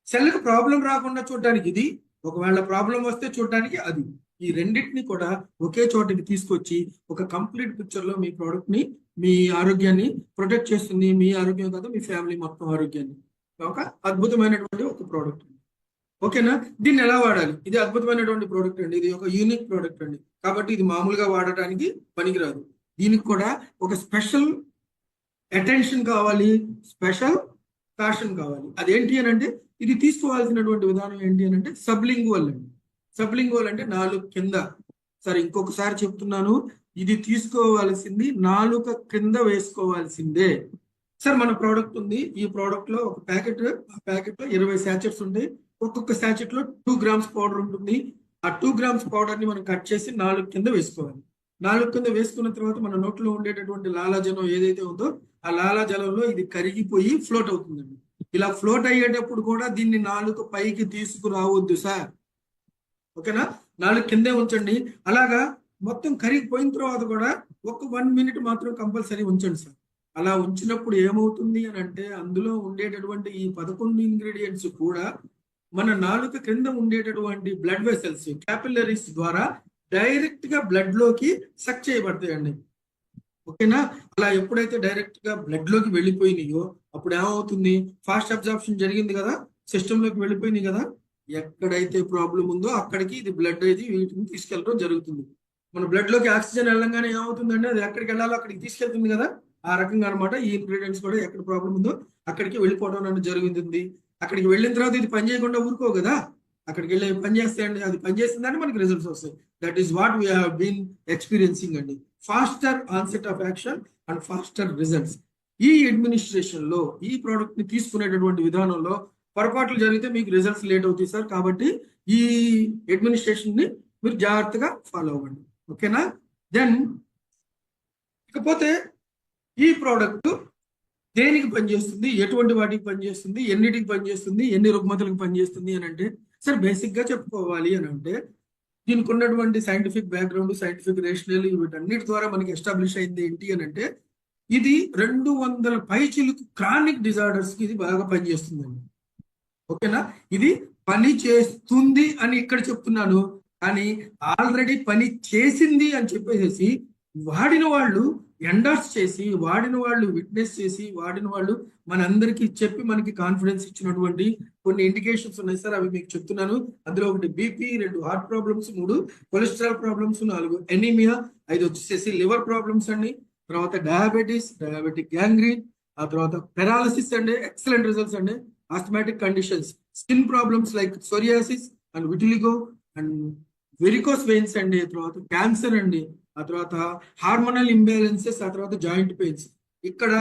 [SPEAKER 1] సెల్ కి ప్రాబ్లం రాకుండా చూడడానికి ఇది, ఒకవేళ ప్రాబ్లం వస్తే చూడడానికి అది, ఈ రెండింటిని కూడా ఒకే చోటకి తీసుకొచ్చి ఒక కంప్లీట్ పిక్చర్ లో మీ ప్రోడక్ట్ ని, మీ ఆరోగ్యాన్ని ప్రొటెక్ట్ చేస్తుంది. మీ ఆరోగ్యం కాదు, మీ ఫ్యామిలీ మొత్తం ఆరోగ్యాన్ని. ఒక అద్భుతమైనటువంటి ఒక ప్రోడక్ట్. ఓకేనా? దీన్ని ఎలా వాడాలి? ఇది అద్భుతమైనటువంటి ప్రోడక్ట్ అండి. ఇది ఒక యూనిక్ ప్రోడక్ట్ అండి. కాబట్టి ఇది మామూలుగా వాడటానికి పనికిరాదు. దీనికి కూడా ఒక స్పెషల్ అటెన్షన్ కావాలి, స్పెషల్ ఫ్యాషన్ కావాలి. అదేంటి అని అంటే ఇది తీసుకోవాల్సినటువంటి విధానం ఏంటి అని అంటే సబ్లింగువల్ అండి. సబ్లింగువల్ అంటే నాలుగు కింద. సరే, ఇంకొకసారి చెప్తున్నాను, ఇది తీసుకోవాల్సింది నాలుక కింద వేసుకోవాల్సిందే. సార్ మన ప్రోడక్ట్ ఉంది, ఈ ప్రోడక్ట్ లో ఒక ప్యాకెట్, ఆ ప్యాకెట్ లో 20 శాచెట్స్ ఉంటాయి. ఒక్కొక్క శాచెట్ లో 2 గ్రామ్స్ పౌడర్ ఉంటుంది. ఆ 2 గ్రామ్స్ పౌడర్ ని మనం కట్ చేసి నాలుగు కింద వేసుకోవాలి. నాలుగు కింద వేసుకున్న తర్వాత మన నోట్లో ఉండేటటువంటి లాలాజలం ఏదైతే ఉందో ఆ లాలాజలంలో ఇది కరిగిపోయి ఫ్లోట్ అవుతుందండి. ఇలా ఫ్లోట్ అయ్యేటప్పుడు కూడా దీన్ని నాలుగు పైకి తీసుకురావద్దు సార్. ఓకేనా? నాలుగు కిందే ఉంచండి. అలాగా మొత్తం కరిగిపోయిన తర్వాత కూడా ఒక 1 మినిట్ మాత్రం కంపల్సరీ ఉంచండి సార్. అలా ఉంచినప్పుడు ఏమవుతుంది అని అంటే అందులో ఉండేటటువంటి ఈ 11 ఇంగ్రీడియంట్స్ కూడా మన నాలుక క్రింద ఉండేటటువంటి బ్లడ్ వెసల్స్, క్యాపిల్లరీస్ ద్వారా డైరెక్ట్ గా బ్లడ్ లోకి సక్ చేయబడతాయండి. ఓకేనా? అలా ఎప్పుడైతే డైరెక్ట్ గా బ్లడ్ లోకి వెళ్ళిపోయినాయో అప్పుడు ఏమవుతుంది, ఫాస్ట్ అబ్జార్ప్షన్ జరిగింది కదా, సిస్టమ్ లోకి వెళ్ళిపోయినాయి కదా, ఎక్కడైతే ప్రాబ్లం ఉందో అక్కడికి ఇది బ్లడ్ అనేది వీటిని తీసుకెళ్ళడం జరుగుతుంది. మన బ్లడ్ లోకి ఆక్సిజన్ వెళ్ళంగానే ఏమవుతుందంటే అది ఎక్కడికి వెళ్ళాలో అక్కడికి తీసుకెళ్తుంది కదా, ఆ రకంగా అనమాట ఈ ఇంగ్రీడియంట్స్ కూడా ఎక్కడ ప్రాబ్లం ఉందో అక్కడికి వెళ్ళిపోవడం అనేది జరుగుతుంది. అక్కడికి వెళ్ళిన తర్వాత ఇది పని చేయకుండా ఊరుకో కదా, అక్కడికి వెళ్ళి పని చేస్తాయండి, అది పని చేస్తుందని మనకి రిజల్ట్స్ వస్తాయి. That is what we have been experiencing అండి. Faster onset of action and faster results. ఈ అడ్మినిస్ట్రేషన్ లో ఈ ప్రోడక్ట్ ని తీసుకునేటటువంటి విధానంలో పొరపాట్లు జరిగితే మీకు రిజల్ట్స్ లేట్ అవుతాయి సార్. కాబట్టి ఈ అడ్మినిస్ట్రేషన్ ని మీరు జాగ్రత్తగా ఫాలో అవ్వండి. ఓకేనా? దెన్ ఇకపోతే ఈ ప్రోడక్ట్ దేనికి పనిచేస్తుంది, ఎటువంటి వాటికి పనిచేస్తుంది, ఎన్నిటికి పనిచేస్తుంది, ఎన్ని రుగ్మతలకు పనిచేస్తుంది అని అంటే సార్ బేసిక్ గా చెప్పుకోవాలి అని అంటే దీనికి ఉన్నటువంటి సైంటిఫిక్ బ్యాక్గ్రౌండ్, సైంటిఫిక్ రేషనల్ వీటన్నిటి ద్వారా మనకి ఎస్టాబ్లిష్ అయింది ఏంటి అని అంటే ఇది 200 పైచిలుకు క్రానిక్ డిజార్డర్స్ కి ఇది బాగా పనిచేస్తుందండి. ఓకేనా? ఇది పని చేస్తుంది అని ఇక్కడ చెప్తున్నాను, కానీ ఆల్రెడీ పని చేసింది అని చెప్పేసి వాడిన వాళ్ళు ఎండార్స్ చేసి, వాడిన వాళ్ళు విట్నెస్ చేసి, వాడిన వాళ్ళు మనందరికీ చెప్పి మనకి కాన్ఫిడెన్స్ ఇచ్చినటువంటి కొన్ని ఇండికేషన్స్ ఉన్నాయి సార్. అవి మీకు చెప్తున్నాను. అందులో ఒకటి BP, 2 heart problems, 3 cholesterol problems, 4 anaemia, 5 వచ్చేసి లివర్ ప్రాబ్లమ్స్ అండి, తర్వాత డయాబెటీస్, డయాబెటిక్ గ్యాంగ్రీన్, ఆ తర్వాత పెరాలసిస్ అండి, ఎక్సలెంట్ రిజల్ట్స్ అండి, asthmatic conditions, skin problems like psoriasis and vitiligo and varicose veins అండి, తర్వాత క్యాన్సర్ అండి, ఆ తర్వాత హార్మోనల్ ఇంబ్యాలెన్సెస్, ఆ తర్వాత జాయింట్ పెయిన్స్. ఇక్కడ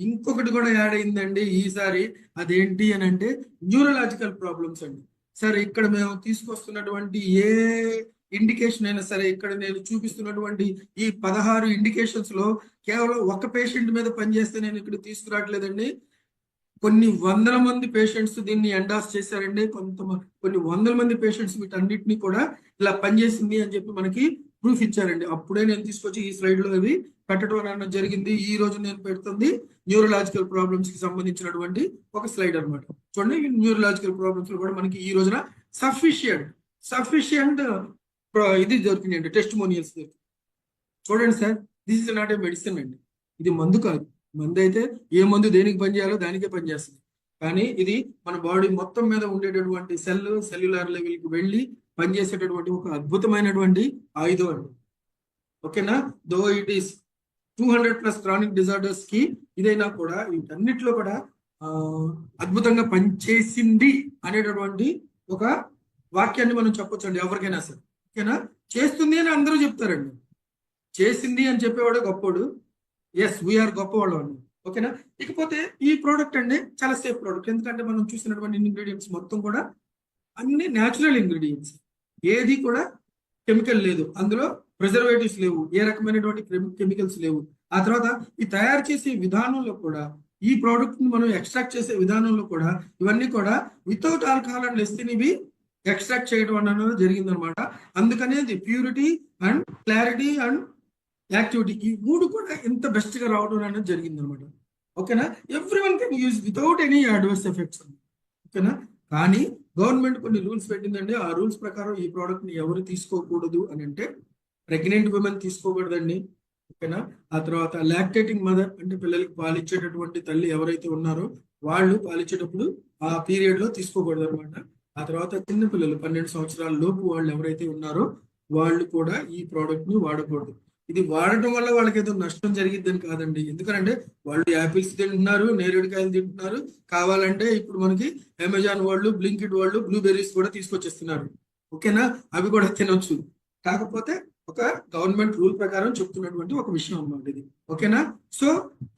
[SPEAKER 1] ఇంకొకటి కూడా యాడ్ అయిందండి ఈసారి. అదేంటి అని అంటే న్యూరలాజికల్ ప్రాబ్లమ్స్ అండి. సార్ ఇక్కడ మేము తీసుకొస్తున్నటువంటి ఏ ఇండికేషన్ అయినా సరే, ఇక్కడ నేను చూపిస్తున్నటువంటి ఈ 16 ఇండికేషన్స్ లో కేవలం ఒక పేషెంట్ మీద పనిచేస్తే నేను ఇక్కడ తీసుకురావట్లేదండి. కొన్ని వందల మంది పేషెంట్స్ దీన్ని ఎండాస్ చేశారండి. కొన్ని వందల మంది పేషెంట్స్ వీటన్నిటిని కూడా ఇలా పనిచేసింది అని చెప్పి మనకి ప్రూఫ్ ఇచ్చారండి. అప్పుడే నేను తీసుకొచ్చి ఈ స్లైడ్ లో అవి పెట్టడం అనేది జరిగింది. ఈ రోజు నేను పెడుతుంది న్యూరలాజికల్ ప్రాబ్లమ్స్ కి సంబంధించినటువంటి ఒక స్లైడ్ అనమాట. చూడండి, న్యూరలాజికల్ ప్రాబ్లమ్స్ లో కూడా మనకి ఈ రోజున సఫిషియంట్ ఇది దొరికినాయండి, టెస్టిమోనియల్స్ దొరికింది. చూడండి sir, this is not a medicine అండి, ఇది మందు కాదు. మందు అయితే ఏ మందు దేనికి పనిచేయాలో దానికే పనిచేస్తుంది. కానీ ఇది మన బాడీ మొత్తం మీద ఉండేటటువంటి సెల్యులార్ లెవెల్కి వెళ్ళి పనిచేసేటటువంటి ఒక అద్భుతమైనటువంటి ఆయుధం అండి. ఓకేనా? Though it is 200+ chronic disorders కి ఇదైనా కూడా వీటన్నిటిలో కూడా అద్భుతంగా పనిచేసింది అనేటటువంటి ఒక వాక్యాన్ని మనం చెప్పొచ్చు అండి ఎవరికైనా సరే. ఓకేనా? చేస్తుంది అని అందరూ చెప్తారండి. చేసింది అని చెప్పేవాడు గొప్పోడు. ఎస్, వీఆర్ గొప్పవాళ్ళు అండి. ఓకేనా? ఇకపోతే ఈ ప్రోడక్ట్ అండి చాలా సేఫ్ ప్రోడక్ట్. ఎందుకంటే మనం చూసినటువంటి ఇంగ్రీడియంట్స్ మొత్తం కూడా అన్ని న్యాచురల్ ఇంగ్రీడియంట్స్, ఏది కూడా కెమికల్ లేదు, అందులో ప్రిజర్వేటివ్స్ లేవు, ఏ రకమైనటువంటి కెమికల్స్ లేవు. ఆ తర్వాత ఈ తయారు చేసే విధానంలో కూడా, ఈ ప్రోడక్ట్ ని మనం ఎక్స్ట్రాక్ట్ చేసే విధానంలో కూడా ఇవన్నీ కూడా వితౌట్ ఆల్కహాల్ అండ్ లెస్తిన్ ఇవి ఎక్స్ట్రాక్ట్ చేయడం అనేది జరిగింది అనమాట. అందుకనే the purity and clarity and activity, ఈ 3 కూడా ఎంత బెస్ట్ గా రావడం అనేది జరిగింది అనమాట. ఓకేనా? Everyone can use without any adverse effects. ఓకేనా? కానీ గవర్నమెంట్ కొన్ని రూల్స్ పెట్టిందండి. ఆ రూల్స్ ప్రకారం ఈ ప్రోడక్ట్ ని ఎవరు తీసుకోకూడదు అని అంటే ప్రెగ్నెంట్ ఉమెన్ తీసుకోకూడదండి. ఓకేనా? ఆ తర్వాత లాక్టేటింగ్ మదర్, అంటే పిల్లలకి పాలిచ్చేటటువంటి తల్లి ఎవరైతే ఉన్నారో వాళ్ళు పాలిచ్చేటప్పుడు ఆ పీరియడ్ లో తీసుకోకూడదు అనమాట. ఆ తర్వాత చిన్నపిల్లలు 12 సంవత్సరాల లోపు వాళ్ళు ఎవరైతే ఉన్నారో వాళ్ళు కూడా ఈ ప్రోడక్ట్ ని వాడకూడదు. ఇది వాడటం వల్ల వాళ్ళకి ఏదో నష్టం జరిగిద్దని కాదండి. ఎందుకంటే వాళ్ళు యాపిల్స్ తింటున్నారు, నేరేడుకాయలు తింటున్నారు. కావాలంటే ఇప్పుడు మనకి అమెజాన్ వాళ్ళు, బ్లింకిట్ వాళ్ళు బ్లూబెర్రీస్ కూడా తీసుకొచ్చేస్తున్నారు. ఓకేనా? అవి కూడా తినొచ్చు. కాకపోతే ఒక గవర్నమెంట్ రూల్ ప్రకారం చెప్తున్నటువంటి ఒక విషయం అన్నమాట ఇది. ఓకేనా? సో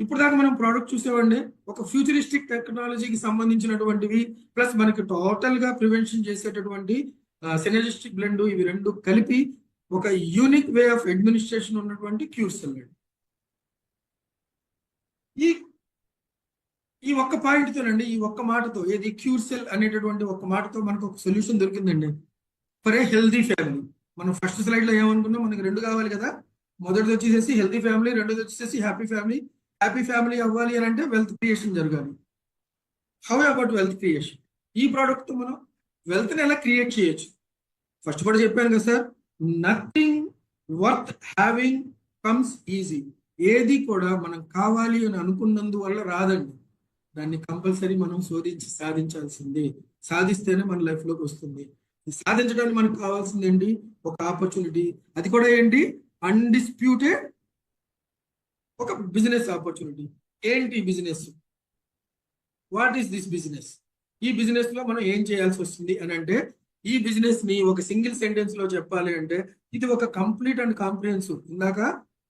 [SPEAKER 1] ఇప్పుడు దాకా మనం ప్రోడక్ట్ చూసామండి. ఒక ఫ్యూచరిస్టిక్ టెక్నాలజీకి సంబంధించినటువంటివి ప్లస్ మనకి టోటల్ గా ప్రివెన్షన్ చేసేటటువంటి సినర్జిస్టిక్ బ్లెండ్, ఇవి రెండు కలిపి ఒక యూనిక్ వే ఆఫ్ అడ్మినిస్ట్రేషన్ ఉన్నటువంటి క్యూర్సెల్ అండి. ఈ ఈ ఒక్క పాయింట్ తోనండి, ఈ ఒక్క మాటతో, ఏది క్యూర్సెల్ అనేటటువంటి ఒక్క మాటతో మనకు ఒక సొల్యూషన్ దొరికిందండి ఫర్ ఏ హెల్దీ ఫ్యామిలీ. మనం ఫస్ట్ స్లైడ్ లో ఏమనుకున్నాం, మనకి రెండు కావాలి కదా. మొదటిది వచ్చేసి హెల్దీ ఫ్యామిలీ, రెండోది వచ్చేసి హ్యాపీ ఫ్యామిలీ. హ్యాపీ ఫ్యామిలీ అవ్వాలి అని అంటే వెల్త్ క్రియేషన్ జరగాలి. How about wealth creation? ఈ ప్రోడక్ట్ తో మనం వెల్త్ ని ఎలా క్రియేట్ చేయొచ్చు? ఫస్ట్ కూడా చెప్పాను కదా sir, nothing worth having comes easy. ఏది కూడా మనం కావాలి అని అనుకున్నందువల్ల రాదండి. దాన్ని కంపల్సరీ మనం శోధించి సాధించాల్సిందే. సాధిస్తేనే మన లైఫ్ లోకి వస్తుంది. సాధించడానికి మనకు కావాల్సింది ఏంటి? ఒక ఆపర్చునిటీ. అది కూడా ఏంటి? అన్డిస్ప్యూటెడ్ ఒక బిజినెస్ ఆపర్చునిటీ. ఏంటి business? What is this business? ఈ బిజినెస్ లో మనం ఏం చేయాల్సి వస్తుంది అని అంటే, ఈ బిజినెస్ ని ఒక సింగిల్ సెంటెన్స్ లో చెప్పాలి అంటే, ఇది ఒక కంప్లీట్ అండ్ కాంప్రిహెన్సివ్. ఇందాక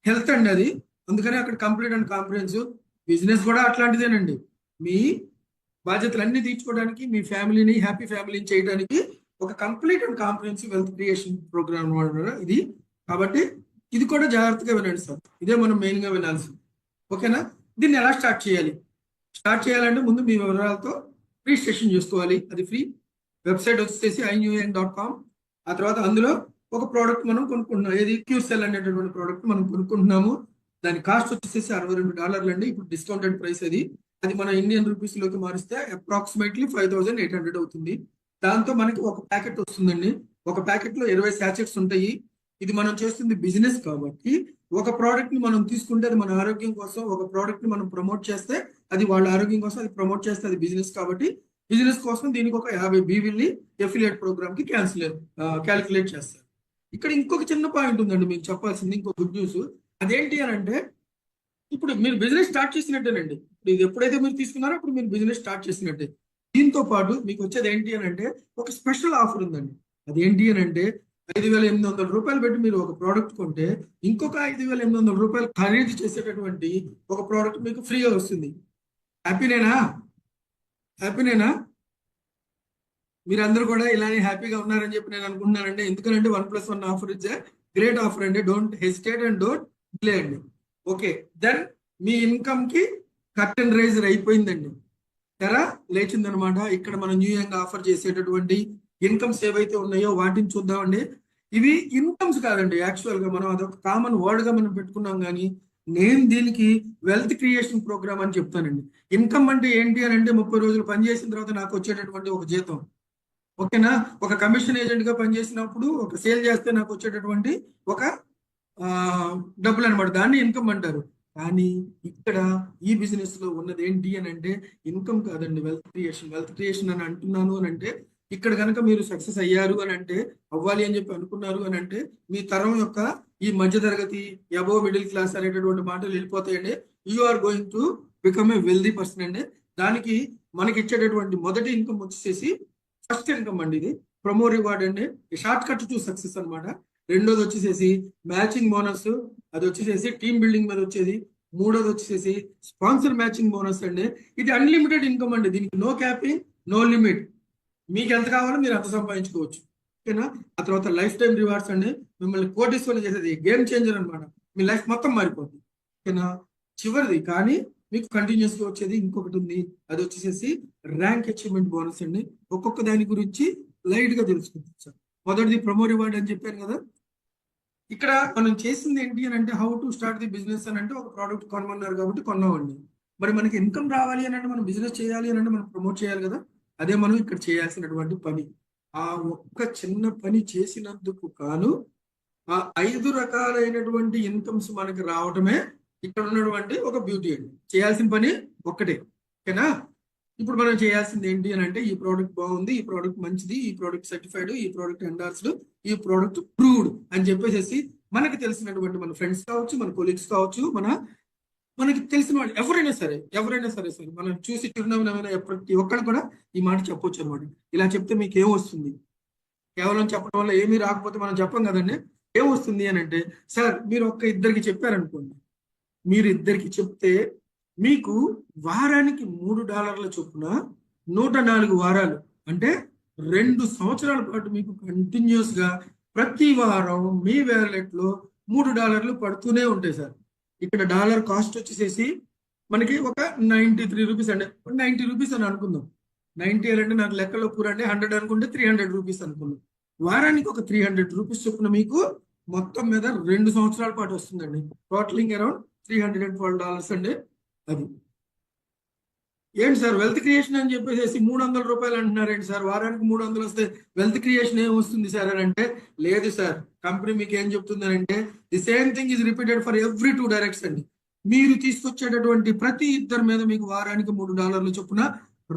[SPEAKER 1] హెల్త్ అండి అది, అందుకని అక్కడ కంప్లీట్ అండ్ కాంప్రిహెన్సివ్. బిజినెస్ కూడా అట్లాంటిదేనండి. మీ బాధ్యతలన్నీ తీర్చుకోవడానికి, మీ ఫ్యామిలీని హ్యాపీ ఫ్యామిలీని చేయడానికి ఒక complete and comprehensive wealth creation programme ఇది. కాబట్టి ఇది కూడా జాగ్రత్తగా వినండి సార్. ఇదే మనం మెయిన్ గా వినాల్సింది. ఓకేనా? దీన్ని ఎలా స్టార్ట్ చేయాలి? స్టార్ట్ చేయాలంటే ముందు మీ వివరాలతో రిజిస్ట్రేషన్ చేసుకోవాలి. అది ఫ్రీ. వెబ్సైట్ వచ్చేసి iNewYoung.com. ఆ తర్వాత అందులో ఒక ప్రోడక్ట్ మనం కొనుక్కుంటున్నాం. ఏది? క్యూర్సెల్ అనేటటువంటి ప్రోడక్ట్ మనం కొనుక్కుంటున్నాము. దాని కాస్ట్ వచ్చేసి $62 అండి. ఇప్పుడు డిస్కౌంటెడ్ ప్రైస్ అది. అది మన ఇండియన్ రూపీస్ లోకి మారిస్తే అప్రాక్సిమేట్లీ 5800 అవుతుంది. దాంతో మనకి ఒక ప్యాకెట్ వస్తుందండి. ఒక ప్యాకెట్ లో 20 శాచెట్స్ ఉంటాయి. ఇది మనం చేస్తుంది బిజినెస్ కాబట్టి, ఒక ప్రోడక్ట్ ని మనం తీసుకుంటే అది మన ఆరోగ్యం కోసం, ఒక ప్రోడక్ట్ ని మనం ప్రమోట్ చేస్తే అది వాళ్ళ ఆరోగ్యం కోసం, అది ప్రమోట్ చేస్తే అది బిజినెస్ కాబట్టి, బిజినెస్ కోసం దీనికి ఒక 50 బీవిల్ని ఎఫిలియేట్ ప్రోగ్రామ్ కి క్యాలిక్యులేట్ చేస్తారు. ఇక్కడ ఇంకొక చిన్న పాయింట్ ఉందండి మీకు చెప్పాల్సింది, ఇంకో గుడ్ న్యూస్. అదేంటి అని అంటే, ఇప్పుడు మీరు బిజినెస్ స్టార్ట్ చేసినట్టేనండి. ఇప్పుడు ఇది ఎప్పుడైతే మీరు తీసుకున్నారో అప్పుడు మీరు బిజినెస్ స్టార్ట్ చేసినట్టే. దీంతో పాటు మీకు వచ్చేది ఏంటి అని అంటే, ఒక స్పెషల్ ఆఫర్ ఉందండి. అదేంటి అని అంటే, $5,800 పెట్టి మీరు ఒక ప్రోడక్ట్ కొంటే ఇంకొక $5,800 ఖరీదు చేసేటటువంటి ఒక ప్రోడక్ట్ మీకు ఫ్రీగా వస్తుంది. హ్యాపీనేనా? హ్యాపీనేనా? మీరందరూ కూడా ఇలానే హ్యాపీగా ఉన్నారని చెప్పి నేను అనుకుంటున్నానండి. ఎందుకంటే 1+1 ఆఫర్ ఇచ్చే గ్రేట్ ఆఫర్ అండి. Don't hesitate and don't delay అండి. ఓకే, దెన్ మీ ఇన్కమ్ కి కర్టెన్ రైజర్ అయిపోయిందండి. తెర లేచిందనమాట. ఇక్కడ మనం న్యూ యంగ్ ఆఫర్ చేసేటటువంటి ఇన్కమ్స్ ఏవైతే ఉన్నాయో వాటిని చూద్దామండి. ఇవి ఇన్కమ్స్ కాదండి, యాక్చువల్ గా మనం అదొక కామన్ వర్డ్ గా మనం పెట్టుకున్నాం. కానీ నేను దీనికి వెల్త్ క్రియేషన్ ప్రోగ్రామ్ అని చెప్తానండి. ఇన్కమ్ అంటే ఏంటి అని అంటే, 30 రోజులు పనిచేసిన తర్వాత నాకు వచ్చేటటువంటి ఒక జీతం. ఓకేనా? ఒక కమిషన్ ఏజెంట్ గా పనిచేసినప్పుడు, ఒక సేల్ చేస్తే నాకు వచ్చేటటువంటి ఒక డబ్బులు అనమాట. దాన్ని ఇన్కమ్ అంటారు. కానీ ఇక్కడ ఈ బిజినెస్ లో ఉన్నది ఏంటి అని అంటే, ఇన్కమ్ కాదండి, వెల్త్ క్రియేషన్. వెల్త్ క్రియేషన్ అని అంటున్నాను అని అంటే, ఇక్కడ కనుక మీరు సక్సెస్ అయ్యారు అని అంటే, అవ్వాలి అని చెప్పి అనుకున్నారు అని అంటే, మీ తరం యొక్క ఈ మధ్య తరగతి, అబోవ్ మిడిల్ క్లాస్ అనేటటువంటి మాటలు వెళ్ళిపోతాయండి. You are going to become a wealthy person అండి. దానికి మనకి ఇచ్చేటటువంటి మొదటి ఇన్కమ్ వచ్చేసి ఫస్ట్ ఇన్కమ్ అండి. ఇది ప్రమో రివార్డ్ అండి, షార్ట్ కట్ టు సక్సెస్ అనమాట. రెండోది వచ్చేసేసి మ్యాచింగ్ బోనస్, అది వచ్చేసేసి టీమ్ బిల్డింగ్ మీద వచ్చేది. మూడోది వచ్చేసేసి స్పాన్సర్ మ్యాచింగ్ బోనస్ అండి. ఇది అన్లిమిటెడ్ ఇన్కమ్ అండి. దీనికి నో క్యాపింగ్, నో లిమిట్. మీకు ఎంత కావాలో మీరు అంత సంపాదించుకోవచ్చు. ఓకేనా? ఆ తర్వాత లైఫ్ టైం రివార్డ్స్ అండి. మిమ్మల్ని కోటీశ్వరులు చేసేది, గేమ్ చేంజర్ అనమాట. మీ లైఫ్ మొత్తం మారిపోతుంది. ఓకేనా? చివరిది కానీ మీకు కంటిన్యూస్ గా వచ్చేది ఇంకొకటి ఉంది. అది వచ్చేసేసి ర్యాంక్ అచీవ్మెంట్ బోనస్ అండి. ఒక్కొక్క దాని గురించి లైట్ గా తెలుసుకుంటాం సార్. మొదటిది ప్రమో రివార్డ్ అని చెప్పాను కదా. ఇక్కడ మనం చేసింది ఏంటి అని అంటే, how to start the business అని అంటే, ఒక ప్రోడక్ట్ కొనమన్నారు కాబట్టి కొన్నామండి. మరి మనకి ఇన్కమ్ రావాలి అని అంటే, మనం బిజినెస్ చేయాలి అని అంటే మనం ప్రమోట్ చేయాలి కదా. అదే మనం ఇక్కడ చేయాల్సినటువంటి పని. ఆ ఒక్క చిన్న పని చేసినందుకు కాను ఆ 5 రకాలైనటువంటి ఇన్కమ్స్ మనకి రావటమే ఇక్కడ ఉన్నటువంటి ఒక బ్యూటీ అండి. చేయాల్సిన పని ఒక్కటే. ఓకేనా? ఇప్పుడు మనం చేయాల్సింది ఏంటి అని అంటే ఈ ప్రోడక్ట్ బాగుంది, ఈ ప్రోడక్ట్ మంచిది, ఈ ప్రోడక్ట్ సర్టిఫైడ్, ఈ ప్రోడక్ట్ ఎండార్స్డ్, ఈ ప్రోడక్ట్ ప్రూవ్డ్ అని చెప్పేసి మనకి తెలిసినటువంటి మన ఫ్రెండ్స్ కావచ్చు, మన కొలీగ్స్ కావచ్చు, మనకి తెలిసిన వాళ్ళు ఎవరైనా సరే మనం చూసి చిరునవ్వునైనా ప్రతి ఒక్కరు కూడా ఈ మాట చెప్పొచ్చు అనమాట. ఇలా చెప్తే మీకు ఏం వస్తుంది? కేవలం చెప్పడం వల్ల ఏమీ రాకపోతే మనం చెప్పం కదండి. ఏం వస్తుంది అని అంటే, సార్ మీరు ఇద్దరికి చెప్పారనుకోండి, మీరు ఇద్దరికి చెప్తే మీకు వారానికి $3 చొప్పున 104 వారాలు అంటే 2 సంవత్సరాల పాటు మీకు కంటిన్యూస్ గా ప్రతి వారం మీ వ్యాలెట్ లో $3 పడుతూనే ఉంటాయి సార్. ఇక్కడ డాలర్ కాస్ట్ వచ్చేసేసి మనకి ఒక 93 రూపీస్ అండి, 90 రూపీస్ అని అనుకుందాం. 90 అంటే నాకు లెక్కలో పూర అంటే 100 అనుకుంటే 300 రూపీస్ అనుకుందాం. వారానికి ఒక 300 రూపీస్ చొప్పున మీకు మొత్తం మీద 2 సంవత్సరాల పాటు వస్తుందండి. టోటలింగ్ అరౌండ్ $312 అండి. అది ఏంటి సార్ వెల్త్ క్రియేషన్ అని చెప్పేసి $300 అంటున్నారేంటి సార్? వారానికి 300 వస్తే వెల్త్ క్రియేషన్ ఏం వస్తుంది సార్ అని అంటే, లేదు సార్, కంపెనీ మీకు ఏం చెప్తుంది అంటే the same thing is repeated for every 2 directs అండి. మీరు తీసుకొచ్చేటటువంటి ప్రతి ఇద్దరి మీద మీకు వారానికి $3 చొప్పున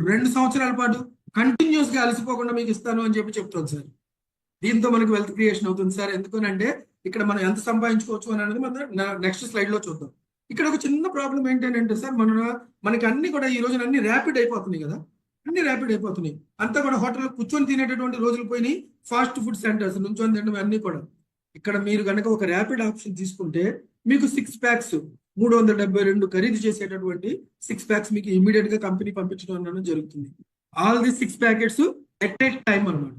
[SPEAKER 1] 2 సంవత్సరాల పాటు కంటిన్యూస్ గా అలసిపోకుండా మీకు ఇస్తాను అని చెప్తాను సార్. దీంతో మనకి వెల్త్ క్రియేషన్ అవుతుంది సార్. ఎందుకనంటే ఇక్కడ మనం ఎంత సంపాదించుకోవచ్చు అని అనేది మనం నెక్స్ట్ స్లైడ్ లో చూద్దాం. ఇక్కడ ఒక చిన్న ప్రాబ్లం ఏంటంటే సార్, మనకి అన్ని కూడా ఈ రోజున అన్ని ర్యాపిడ్ అయిపోతున్నాయి కదా, అన్ని ర్యాపిడ్ అయిపోతున్నాయి. అంతా కూడా హోటల్లో కూర్చొని తినేటటువంటి రోజులు పోయినాయి. ఫాస్ట్ ఫుడ్ సెంటర్స్ నుంచొని తినడం అన్ని కూడా. ఇక్కడ మీరు కనుక ఒక ర్యాపిడ్ ఆప్షన్ తీసుకుంటే మీకు 6 ప్యాక్స్ 372 ఖరీదు చేసేటటువంటి 6 ప్యాక్స్ మీకు ఇమీడియట్ గా కంపెనీ పంపించడం అనేది జరుగుతుంది. All the 6 packets at a time అనమాట.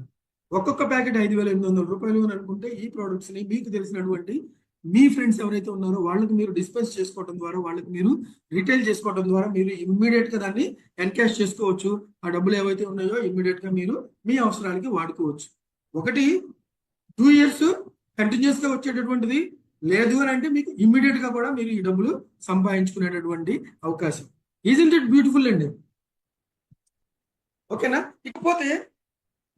[SPEAKER 1] ఒక్కొక్క ప్యాకెట్ $5,800 అని అనుకుంటే ఈ ప్రొడక్ట్స్ ని మీకు తెలిసినటువంటి మీ ఫ్రెండ్స్ ఎవరైతే ఉన్నారో వాళ్ళకి మీరు డిస్పెన్స్ చేసుకోవడం ద్వారా, వాళ్ళకి మీరు రిటైల్ చేసుకోవడం ద్వారా మీరు ఇమ్మీడియట్ గా దాన్ని ఎన్కాష్ చేసుకోవచ్చు. ఆ డబ్బులు ఏవైతే ఉన్నాయో ఇమ్మీడియట్ గా మీరు మీ అవసరాలకి వాడుకోవచ్చు. ఒకటి 2 years కంటిన్యూస్ గా వచ్చేటటువంటిది, లేదు అని అంటే మీకు ఇమ్మీడియట్ గా కూడా మీరు ఈ డబ్బులు సంపాదించుకునేటటువంటి అవకాశం. ఈజంట్ ఇట్ బ్యూటిఫుల్ అండి? ఓకేనా? ఇకపోతే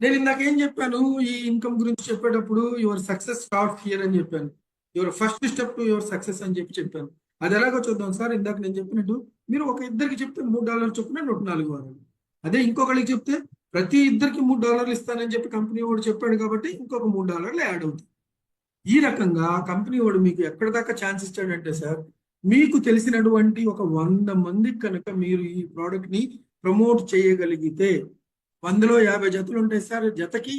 [SPEAKER 1] నేను ఇందాక ఏం చెప్పాను, ఈ ఇన్కమ్ గురించి చెప్పేటప్పుడు యువర్ సక్సెస్ స్టార్ట్ హియర్ అని చెప్పాను. Your first step to your success అని చెప్పాను. అది ఎలాగో చూద్దాం సార్. ఇందాక నేను చెప్పినట్టు మీరు ఇద్దరికి చెప్తే $3 చొప్పున 104 వారాలు. అదే ఇంకొకరికి చెప్తే ప్రతి ఇద్దరికి $3 ఇస్తానని చెప్పి కంపెనీ వాడు చెప్పాడు కాబట్టి ఇంకొక $3 యాడ్ అవుతుంది. ఈ రకంగా కంపెనీ వాడు మీకు ఎక్కడి దాకా ఛాన్స్ ఇచ్చాడంటే సార్, మీకు తెలిసినటువంటి ఒక 100 మందికి కనుక మీరు ఈ ప్రోడక్ట్ ని ప్రమోట్ చేయగలిగితే 100లో 50 జతలు ఉంటాయి సార్. జతకి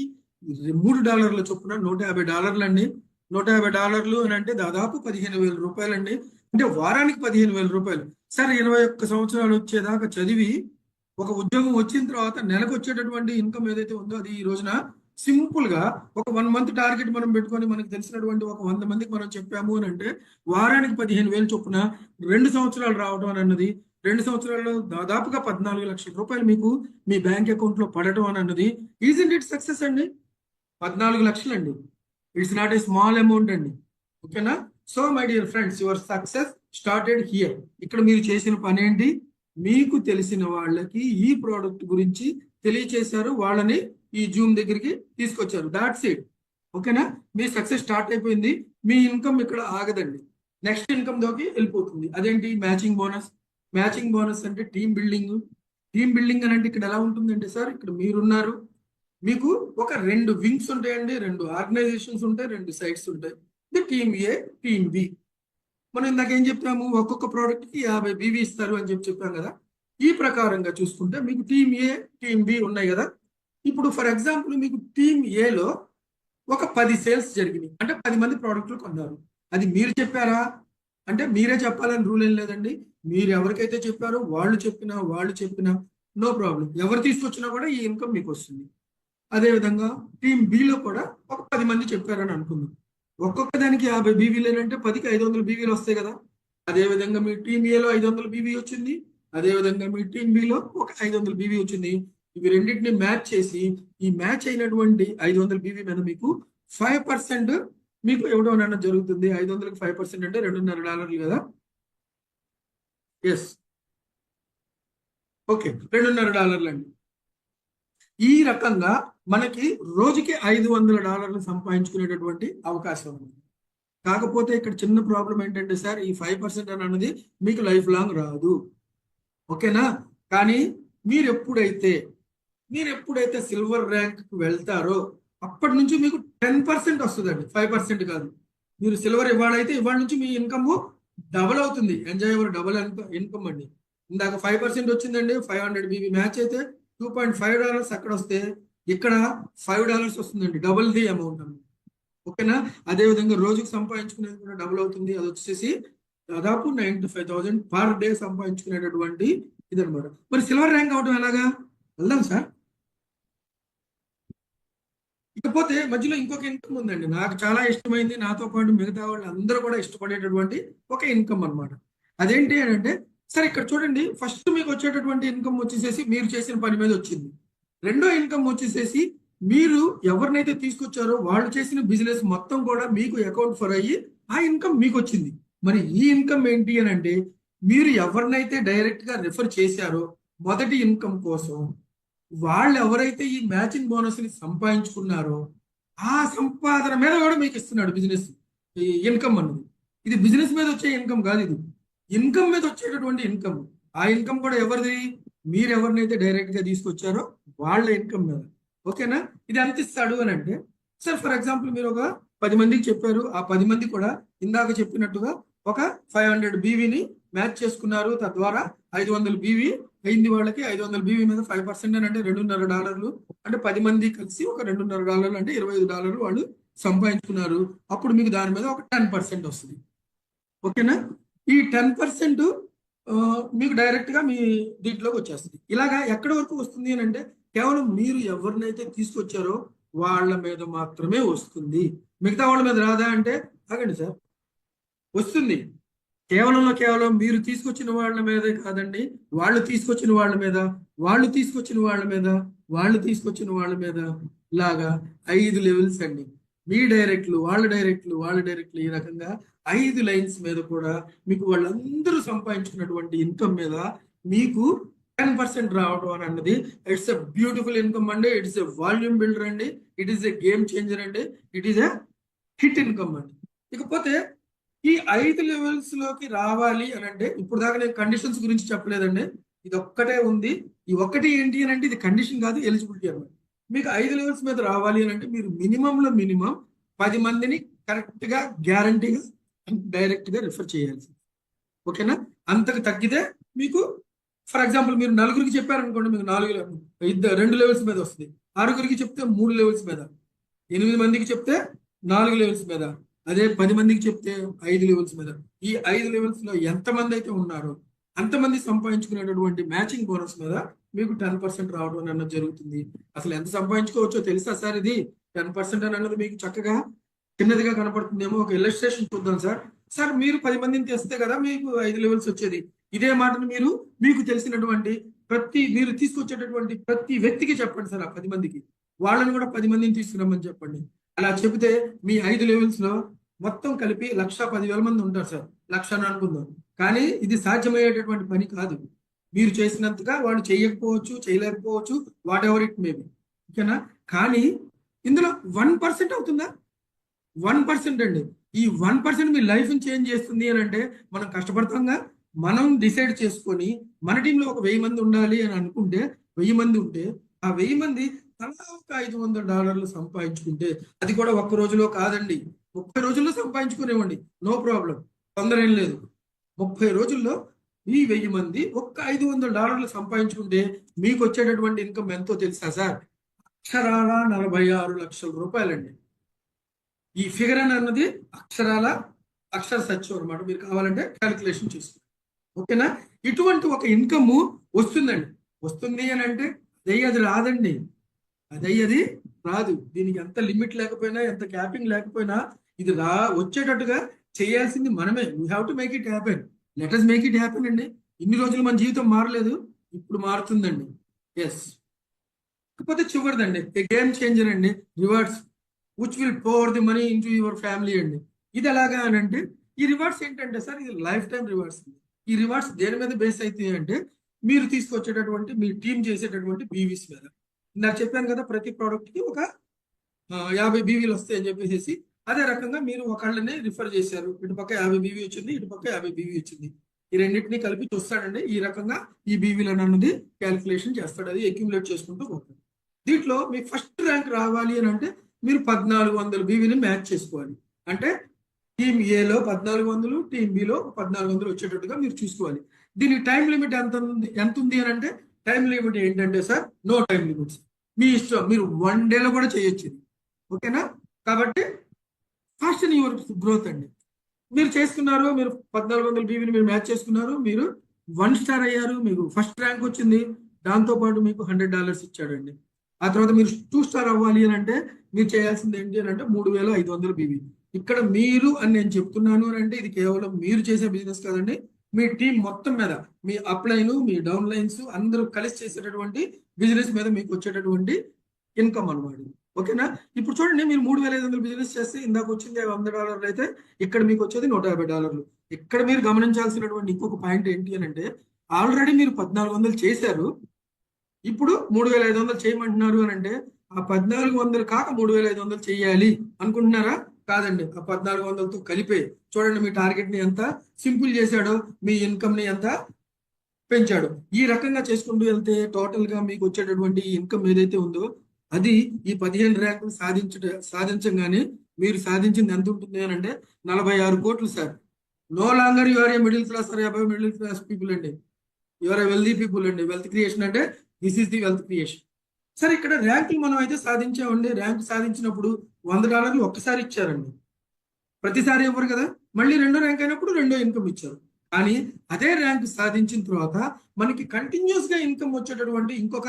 [SPEAKER 1] $3 చొప్పున $150 అండి. $150 అని అంటే దాదాపు $15,000 అండి. అంటే వారానికి $15,000 సార్. 21 సంవత్సరాలు వచ్చేదాకా చదివి ఒక ఉద్యోగం వచ్చిన తర్వాత నెలకు వచ్చేటటువంటి ఇన్కమ్ ఏదైతే ఉందో అది ఈ రోజున సింపుల్ గా ఒక 1 month టార్గెట్ మనం పెట్టుకొని మనకి తెలిసినటువంటి ఒక 100 మందికి మనం చెప్పాము అని అంటే వారానికి $15,000 చొప్పున 2 సంవత్సరాలు రావడం అన్నది, 2 సంవత్సరాల్లో దాదాపుగా $14 లక్షల మీకు మీ బ్యాంక్ అకౌంట్ లో పడటం అన్నది ఈజంట్ ఇట్ సక్సెస్ అండి. 14 లక్షలు అండి. It's not a small amount అండి. ఓకేనా? So my dear friends, your success started here. ఇక్కడ మీరు చేసిన పని ఏంటి? మీకు తెలిసిన వాళ్ళకి ఈ ప్రోడక్ట్ గురించి తెలియచేశారు, వాళ్ళని ఈ జూమ్ దగ్గరికి తీసుకొచ్చారు. That's it. ఓకేనా? మీ సక్సెస్ స్టార్ట్ అయిపోయింది. మీ ఇన్కమ్ ఇక్కడ ఆగదండి, నెక్స్ట్ ఇన్కమ్ లోకి వెళ్ళిపోతుంది. అదేంటి? Matching bonus. మ్యాచింగ్ బోనస్ అంటే టీమ్ బిల్డింగ్. టీమ్ బిల్డింగ్ అని అంటే ఇక్కడ ఎలా ఉంటుందంటే సార్, ఇక్కడ మీరున్నారు, మీకు ఒక 2 వింగ్స్ ఉంటాయండి, 2 ఆర్గనైజేషన్స్ ఉంటాయి, 2 సైట్స్ ఉంటాయి. ఇది టీమ్ ఏ, టీమ్ బి. మనం ఇందాక ఏం చెప్పాము, ఒక్కొక్క ప్రోడక్ట్ కి 50 BV ఇస్తారు అని చెప్పాం కదా. ఈ ప్రకారంగా చూసుకుంటే మీకు టీమ్ ఏ, టీమ్ బి ఉన్నాయి కదా. ఇప్పుడు ఫర్ ఎగ్జాంపుల్ మీకు టీమ్ ఏలో ఒక 10 సేల్స్ జరిగినాయి అంటే 10 మంది ప్రోడక్ట్లు కొన్నారు. అది మీరు చెప్పారా అంటే మీరే చెప్పాలని రూల్ ఏం లేదండి. మీరు ఎవరికైతే చెప్పారో వాళ్ళు చెప్పినా నో ప్రాబ్లం. ఎవరు తీసుకొచ్చినా కూడా ఈ ఇన్కమ్ మీకు వస్తుంది. అదేవిధంగా టీమ్ బిలో కూడా ఒక 10 మంది చెప్పారని అనుకుందాం. ఒక్కొక్క దానికి 50 BVలు అంటే 10కి 500 BVలు వస్తాయి కదా. అదేవిధంగా మీ టీమ్ ఏలో 500 BV వచ్చింది, అదేవిధంగా మీ టీమ్ బిలో ఒక 500 BV వచ్చింది. ఇవి రెండింటిని మ్యాచ్ చేసి ఈ మ్యాచ్ అయినటువంటి 500 BV మీద మీకు 5% మీకు ఇవ్వడం అనేది జరుగుతుంది. 500కి 5% అంటే $2.5 కదా. ఎస్, ఓకే, $2.5 అండి. ఈ రకంగా మనకి రోజుకి $500 సంపాదించుకునేటటువంటి అవకాశం ఉంది. కాకపోతే ఇక్కడ చిన్న ప్రాబ్లం ఏంటంటే సార్, ఈ 5% అన్నది మీకు లైఫ్ లాంగ్ రాదు. ఓకేనా? కానీ మీరు ఎప్పుడైతే మీరు ఎప్పుడైతే సిల్వర్ ర్యాంక్ వెళ్తారో అప్పటి నుంచి మీకు 10% వస్తుందండి, 5% కాదు. మీరు సిల్వర్ ఇవాళైతే ఇవాళ నుంచి మీ ఇన్కమ్ డబల్ అవుతుంది. ఎంజాయ్ యువర్ డబల్ ఇన్కమ్ అండి. ఇందాక 5% వచ్చిందండి, 500 బీబీ మ్యాచ్ అయితే $2.5 అక్కడ వస్తే ఇక్కడ $5 వస్తుందండి, డబుల్ ది అమౌంట్ అండి. ఓకేనా? అదే విధంగా రోజుకి సంపాదించుకునేది కూడా డబుల్ అవుతుంది. అది వచ్చేసి దాదాపు 95,000 పర్ డే సంపాదించుకునేటటువంటి ఇది అనమాట. మరి సిల్వర్ ర్యాంక్ అవడం ఎలాగా? వెళ్దాం సార్. ఇకపోతే మధ్యలో ఇంకొక ఇన్కమ్ ఉందండి, నాకు చాలా ఇష్టమైంది, నాతో పాటు మిగతా వాళ్ళు అందరూ కూడా ఇష్టపడేటటువంటి ఒక ఇన్కమ్ అన్నమాట. అదేంటి అని అంటే, సరే ఇక్కడ చూడండి, ఫస్ట్ మీకు వచ్చేటటువంటి ఇన్కమ్ వచ్చేసేసి మీరు చేసిన పని మీద వచ్చింది. రెండో ఇన్కమ్ వచ్చేసేసి మీరు ఎవరినైతే తీసుకొచ్చారో వాళ్ళు చేసిన బిజినెస్ మొత్తం కూడా మీకు అకౌంట్ ఫర్ అయ్యి ఆ ఇన్కమ్ మీకు వచ్చింది. మరి ఈ ఇన్కమ్ ఏంటి అని అంటే, మీరు ఎవరినైతే డైరెక్ట్ గా రిఫర్ చేశారో మొదటి ఇన్కమ్ కోసం, వాళ్ళు ఎవరైతే ఈ మ్యాచింగ్ బోనస్ ని సంపాదించుకున్నారో ఆ సంపాదన మీద కూడా మీకు ఇస్తున్నాడు బిజినెస్ ఈ ఇన్కమ్ అన్నది. ఇది బిజినెస్ మీద వచ్చే ఇన్కమ్ కాదు, ఇది ఇన్కమ్ మీద వచ్చేటటువంటి ఇన్కమ్. ఆ ఇన్కమ్ కూడా ఎవరిది? మీరు ఎవరినైతే డైరెక్ట్ గా తీసుకొచ్చారో వాళ్ళ ఇన్కమ్ మీద. ఓకేనా? ఇది ఎంత ఇస్తాడు అని అంటే, సార్ ఫర్ ఎగ్జాంపుల్ మీరు ఒక 10 మందికి చెప్పారు, ఆ 10 మంది కూడా ఇందాక చెప్పినట్టుగా ఒక 500 బీవీని మ్యాచ్ చేసుకున్నారు, తద్వారా 500 బీవీ అయింది వాళ్ళకి. 500 బీవీ మీద 5% అని అంటే $2.5. అంటే 10 మంది కలిసి ఒక $2.5 అంటే $25 వాళ్ళు సంపాదించుకున్నారు. అప్పుడు మీకు దాని మీద ఒక 10% వస్తుంది. ఓకేనా? ఈ 10% మీకు డైరెక్ట్ గా మీ దీంట్లోకి వచ్చేస్తుంది. ఇలాగా ఎక్కడి వరకు వస్తుంది అని అంటే, కేవలం మీరు ఎవరినైతే తీసుకొచ్చారో వాళ్ళ మీద మాత్రమే వస్తుంది, మిగతా వాళ్ళ మీద రాదా అంటే ఆగండి సార్, వస్తుంది. కేవలం మీరు తీసుకొచ్చిన వాళ్ళ మీదే కాదండి, వాళ్ళు తీసుకొచ్చిన వాళ్ళ మీద, వాళ్ళు తీసుకొచ్చిన వాళ్ళ మీద, వాళ్ళు తీసుకొచ్చిన వాళ్ళ మీద, లాగా 5 లెవెల్స్ అండి. మీ డైరెక్ట్లు, వాళ్ళ డైరెక్ట్లు, వాళ్ళ డైరెక్ట్లు, ఈ రకంగా 5 లైన్స్ మీద కూడా మీకు వాళ్ళందరూ సంపాదించుకున్నటువంటి ఇన్కమ్ మీద మీకు 10% రావడం అని అన్నది ఇట్స్ ఎ బ్యూటిఫుల్ ఇన్కమ్ అండి. ఇట్స్ ఎ వాల్యూమ్ బిల్డర్ అండి. It is a game changer అండి. It is a hit income అండి. ఇకపోతే ఈ 5 లెవెల్స్ లోకి రావాలి అని అంటే, ఇప్పుడు దాకా నేను కండిషన్స్ గురించి చెప్పలేదండి, ఇది ఒక్కటే ఉంది. ఈ ఒక్కటి ఏంటి అని అంటే, ఇది కండిషన్ కాదు, ఎలిజిబిలిటీ అన్నమాట. మీకు 5 లెవెల్స్ మీద రావాలి అని అంటే మీరు మినిమంలో మినిమం 10 మందిని కరెక్ట్ గా గ్యారంటీగా డైరెక్ట్ గా రిఫర్ చేయాలి. ఓకేనా? అంతకు తగ్గితే మీకు, ఫర్ ఎగ్జాంపుల్ మీరు 4గురికి చెప్పారనుకోండి, మీకు 2 లెవెల్స్ మీద వస్తుంది. 6గురికి చెప్తే 3 లెవెల్స్ మీద, 8 మందికి చెప్తే 4 లెవెల్స్ మీద, అదే 10 మందికి చెప్తే 5 లెవెల్స్ మీద. ఈ 5 లెవెల్స్ లో ఎంతమంది అయితే ఉన్నారో అంతమంది సంపాదించుకునేటటువంటి మ్యాచింగ్ బోనస్ మీద మీకు 10% రావడం అన్నది జరుగుతుంది. అసలు ఎంత సంపాదించుకోవచ్చో తెలుసా సార్? ఇది 10% అని అన్నది మీకు చక్కగా చిన్నదిగా కనపడుతుందేమో. ఒక ఇల్లస్ట్రేషన్ చూద్దాం సార్. సార్ మీరు 10 మందిని తెస్తే కదా మీకు 5 లెవెల్స్ వచ్చేది. ఇదే మాటను మీరు మీకు తెలిసినటువంటి మీరు తీసుకొచ్చేటటువంటి ప్రతి వ్యక్తికి చెప్పండి సార్, ఆ 10 మందికి. వాళ్ళని కూడా 10 మందిని తీసుకురమ్మని చెప్పండి. అలా చెబితే మీ 5 లెవెల్స్ లో మొత్తం కలిపి 1,10,000 మంది ఉంటారు సార్. 1,00,000 అని అనుకుందాం. కానీ ఇది సాధ్యమయ్యేటటువంటి పని కాదు. మీరు చేసినంతగా వాళ్ళు చేయకపోవచ్చు, చేయలేకపోవచ్చు, what ever it may be. ఓకేనా? కానీ ఇందులో 1% అవుతుందా? 1% అండి. ఈ 1% మీ లైఫ్ చేంజ్ చేస్తుంది అని అంటే, మనం కష్టపడతాంగా. మనం డిసైడ్ చేసుకొని మన టీంలో ఒక 1000 మంది ఉండాలి అని అనుకుంటే, 1000 మంది ఉంటే ఆ 1000 మంది తలా ఒక $500 సంపాదించుకుంటే, అది కూడా ఒక్క రోజులో కాదండి, 30 రోజుల్లో సంపాదించుకునేవ్వండి, నో ప్రాబ్లం, తొందర ఏం లేదు. 30 రోజుల్లో ఈ 1000 మంది ఒక్క $500 సంపాదించుకుంటే మీకు వచ్చేటటువంటి ఇన్కమ్ ఎంతో తెలుసా సార్? అక్షరాల 46 లక్షల రూపాయలండి. ఈ ఫిగర్ అని అన్నది అక్షర సత్యం అనమాట. మీరు కావాలంటే క్యాలిక్యులేషన్ చేసుకోండి. ఓకేనా? ఇటువంటి ఒక ఇన్కమ్ వస్తుందండి. వస్తుంది అని అంటే అది రాదండి, అది రాదు. దీనికి ఎంత లిమిట్ లేకపోయినా, ఎంత క్యాపింగ్ లేకపోయినా ఇది వచ్చేటట్టుగా చేయాల్సింది మనమే. We have to make it happen. Let us make it happen అండి. ఇన్ని రోజులు మన జీవితం మారలేదు, ఇప్పుడు మారుతుందండి. ఎస్. కాకపోతే చివరిదండి, గేమ్ చేంజర్ అండి, rewards which will pour the money into your family అండి. ఇది ఎలాగా అని అంటే, ఈ రివార్డ్స్ ఏంటంటే సార్, ఇది లైఫ్ టైం రివార్డ్స్. ఈ రివార్డ్స్ దేని మీద బేస్ అవుతాయి అంటే, మీరు తీసుకొచ్చేటటువంటి, మీ టీం చేసేటటువంటి బీవీస్ మీద. నాకు చెప్పాను కదా, ప్రతి ప్రోడక్ట్ కి ఒక 50 బీవీలు వస్తాయని చెప్పేసి. అదే రకంగా మీరు ఒకళ్ళని రిఫర్ చేశారు, ఇటు పక్క 50 బీవీ వచ్చింది, ఇటు పక్క 50 బీవీ వచ్చింది. ఈ రెండింటిని కలిపి చూస్తాడండి. ఈ రకంగా ఈ బీవీలను అన్నది క్యాలిక్యులేషన్ చేస్తాడు, అది అక్యుములేట్ చేసుకుంటూ పోతాడు. దీంట్లో మీ ఫస్ట్ ర్యాంక్ రావాలి అని అంటే మీరు 1400 బీవీని మ్యాచ్ చేసుకోవాలి. అంటే టీమ్ ఏలో 1400, టీమ్ బిలో 1400 వచ్చేటట్టుగా మీరు చూసుకోవాలి. దీనికి టైం లిమిట్ ఎంత ఉంది అని అంటే టైం లిమిట్ ఏంటంటే సార్, నో టైం లిమిట్స్, మీ ఇష్టం, మీరు 1 డేలో కూడా చేయొచ్చు ఇది. ఓకేనా? కాబట్టి ఫాస్ట్ ఇన్ యువర్ గ్రోత్ అండి. మీరు చేసుకున్నారు, మీరు 1400 బీవీని మీరు మ్యాచ్ చేసుకున్నారు, మీరు 1 స్టార్ అయ్యారు, మీకు ఫస్ట్ ర్యాంక్ వచ్చింది, దాంతో పాటు మీకు $100 ఇచ్చాడండి. ఆ తర్వాత మీరు 2 స్టార్ అవ్వాలి అని అంటే మీరు చేయాల్సింది ఏంటి అని అంటే 3500 బీవీ. ఇక్కడ మీరు అని నేను చెప్తున్నాను అని అంటే ఇది కేవలం మీరు చేసే బిజినెస్ కాదండి, మీ టీం మొత్తం మీద, మీ అప్ లైన్, మీ డౌన్ లైన్స్ అందరూ కలిసి చేసేటటువంటి బిజినెస్ మీద మీకు వచ్చేటటువంటి ఇన్కమ్ అన్నమాట. ఓకేనా? ఇప్పుడు చూడండి, మీరు 3500 బిజినెస్ చేస్తే ఇందాక వచ్చింది $100 అయితే ఇక్కడ మీకు వచ్చేది $150. ఇక్కడ మీరు గమనించాల్సినటువంటి ఇంకొక పాయింట్ ఏంటి అని అంటే ఆల్రెడీ మీరు 1400 చేశారు, ఇప్పుడు 3500 చేయమంటున్నారు అని అంటే ఆ 1400 కాక 3500 చేయాలి అనుకుంటున్నారా? కాదండి, ఆ 1400తో కలిపే చూడండి మీ టార్గెట్ ని ఎంత సింపుల్ చేశాడో, మీ ఇన్కమ్ ని ఎంత పెంచాడు. ఈ రకంగా చేసుకుంటూ వెళ్తే టోటల్ గా మీకు వచ్చేటటువంటి ఇన్కమ్ ఏదైతే ఉందో అది ఈ 15 ర్యాంకులు సాధించగానే మీరు సాధించింది ఎంత ఉంటుంది అని అంటే 46 కోట్లు sir. No longer your a middle class or above middle class people అండి, యువర్ ఏ వెల్దీ పీపుల్ అండి. వెల్త్ క్రియేషన్ అంటే this is the wealth creation. సరే, ఇక్కడ ర్యాంకులు మనం అయితే సాధించామండి. ర్యాంక్ సాధించినప్పుడు $100 ఒక్కసారి ఇచ్చారండి, ప్రతిసారి ఇవ్వరు కదా. మళ్ళీ రెండో ర్యాంక్ అయినప్పుడు రెండో ఇన్కమ్ ఇచ్చారు. కానీ అదే ర్యాంక్ సాధించిన తర్వాత మనకి కంటిన్యూస్ గా ఇన్కమ్ వచ్చేటటువంటి ఇంకొక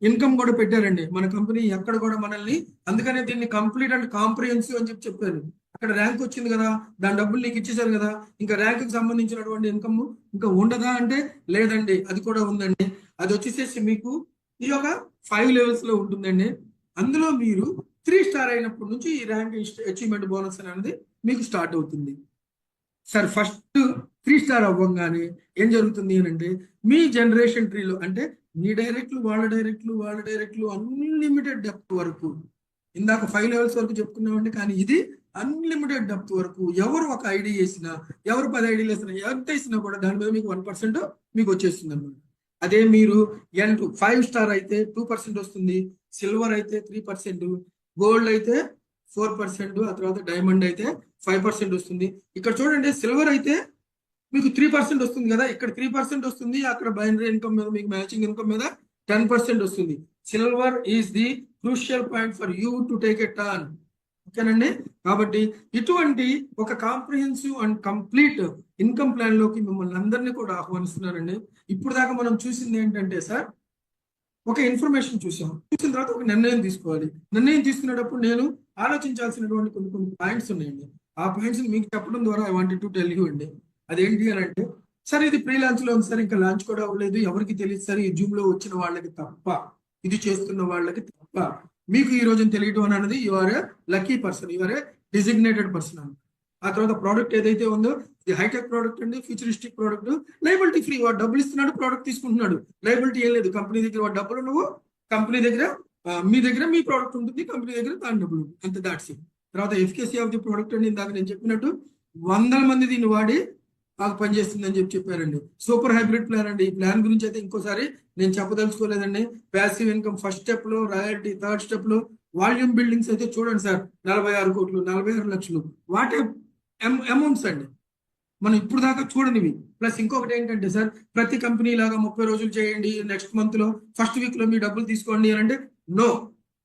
[SPEAKER 1] ఇన్కమ్ కూడా పెట్టారండి మన కంపెనీ ఎక్కడ కూడా మనల్ని. అందుకనే దీన్ని కంప్లీట్ అండ్ కాంప్రిహెన్సివ్ అని చెప్పారు. అక్కడ ర్యాంక్ వచ్చింది కదా, దాని డబ్బులు నీకు ఇచ్చేసారు కదా, ఇంకా ర్యాంక్ కి సంబంధించినటువంటి ఇన్కమ్ ఇంకా ఉండదా అంటే లేదండి, అది కూడా ఉందండి. అది వచ్చేసేసి మీకు ఈ యొక్క 5 లెవెల్స్ లో ఉంటుందండి. అందులో మీరు 3 స్టార్ అయినప్పటి నుంచి ఈ ర్యాంక్ అచీవ్మెంట్ బోనస్ అనేది మీకు స్టార్ట్ అవుతుంది. సార్ ఫస్ట్ 3 స్టార్ అవ్వగానే ఏం జరుగుతుంది అని అంటే మీ జనరేషన్ ట్రీలో అంటే మీ డైరెక్ట్లు, వాళ్ళ డైరెక్ట్లు అన్లిమిటెడ్ డెప్త్ వరకు, ఇందాక 5 లెవెల్స్ వరకు చెప్పుకున్నామండి, కానీ ఇది అన్లిమిటెడ్ డెప్త్ వరకు ఎవరు ఒక ఐడి వేసినా, ఎవరు 10 ఐడీలు వేసినా, ఎంత వేసినా కూడా దాని మీద మీకు 1% మీకు వచ్చేస్తుంది అనమాట. అదే మీరు N2 5 స్టార్ అయితే 2% వస్తుంది, సిల్వర్ అయితే 3%, గోల్డ్ అయితే 4%, ఆ తర్వాత డైమండ్ అయితే 5% వస్తుంది. ఇక్కడ చూడండి, సిల్వర్ అయితే మీకు 3% వస్తుంది కదా, ఇక్కడ 3% వస్తుంది, అక్కడ బైనరీ ఇన్కమ్ మీద మీకు మ్యాచింగ్ ఇన్కమ్ మీద 10% వస్తుంది. Silver is the crucial point for you to take a turn. ఓకేనండి? కాబట్టి ఇటువంటి ఒక comprehensive and complete income plan లోకి మిమ్మల్ని అందరినీ కూడా ఆహ్వానిస్తున్నానండి. ఇప్పుడు దాకా మనం చూసింది ఏంటంటే సార్, ఒక ఇన్ఫర్మేషన్ చూసిన తర్వాత ఒక నిర్ణయం తీసుకోవాలి. నిర్ణయం తీసుకునేటప్పుడు నేను ఆలోచించాల్సినటువంటి కొన్ని పాయింట్స్ ఉన్నాయండి. ఆ పాయింట్స్ మీకు చెప్పడం ద్వారా I wanted to tell you అండి. అదేంటి అని అంటే, సార్ ఇది ప్రీ లాంచ్ లో ఉంది సార్, ఇంకా లాంచ్ కూడా అవ్వలేదు, ఎవరికి తెలియదు సార్, ఈ జూమ్ లో వచ్చిన వాళ్ళకి తప్ప, ఇది చేస్తున్న వాళ్ళకి తప్ప మీకు ఈ రోజున తెలియటం అనేది you are a lucky person, you are a designated person అని. ఆ తర్వాత ప్రోడక్ట్ ఏదైతే ఉందో ఇది హైటెక్ ప్రోడక్ట్ అండి, ఫ్యూచరిస్టిక్ ప్రోడక్ట్, లైబిలిటీ ఫ్రీ. వాడు డబ్బులు ఇస్తున్నాడు, ప్రోడక్ట్ తీసుకుంటున్నాడు, లైబిలిటీ ఏం లేదు. కంపెనీ దగ్గర వాడు డబ్బులు, నువ్వు కంపెనీ దగ్గర మీ దగ్గర మీ ప్రోడక్ట్ ఉంటుంది, కంపెనీ దగ్గర దాని డబ్బులు, అంతే, దాట్స్ ఇట్. తర్వాత ఎఫికసీ ఆఫ్ ది ప్రోడక్ట్ అండి, ఇందాక నేను చెప్పినట్టు 100 మంది దీన్ని వాడి బాగా పనిచేస్తుంది అని చెప్పారండి. సూపర్ హైబ్రిడ్ ప్లాన్ అండి. ఈ ప్లాన్ గురించి అయితే ఇంకోసారి నేను చెప్పదలుచుకోలేదండి. ప్యాసివ్ ఇన్కమ్ ఫస్ట్ స్టెప్ లో, రాయల్టీ థర్డ్ స్టెప్ లో, వాల్యూమ్ బిల్డింగ్స్ అయితే చూడండి సార్, 46 కోట్లు, 46 లక్షలు, వాట్ అమౌంట్స్ అండి మనం ఇప్పుడు దాకా చూడనివి. ప్లస్ ఇంకొకటి ఏంటంటే సార్, ప్రతి కంపెనీ లాగా 30 రోజులు చేయండి, నెక్స్ట్ మంత్ లో ఫస్ట్ వీక్ లో మీ డబ్బులు తీసుకోండి అని అంటే నో,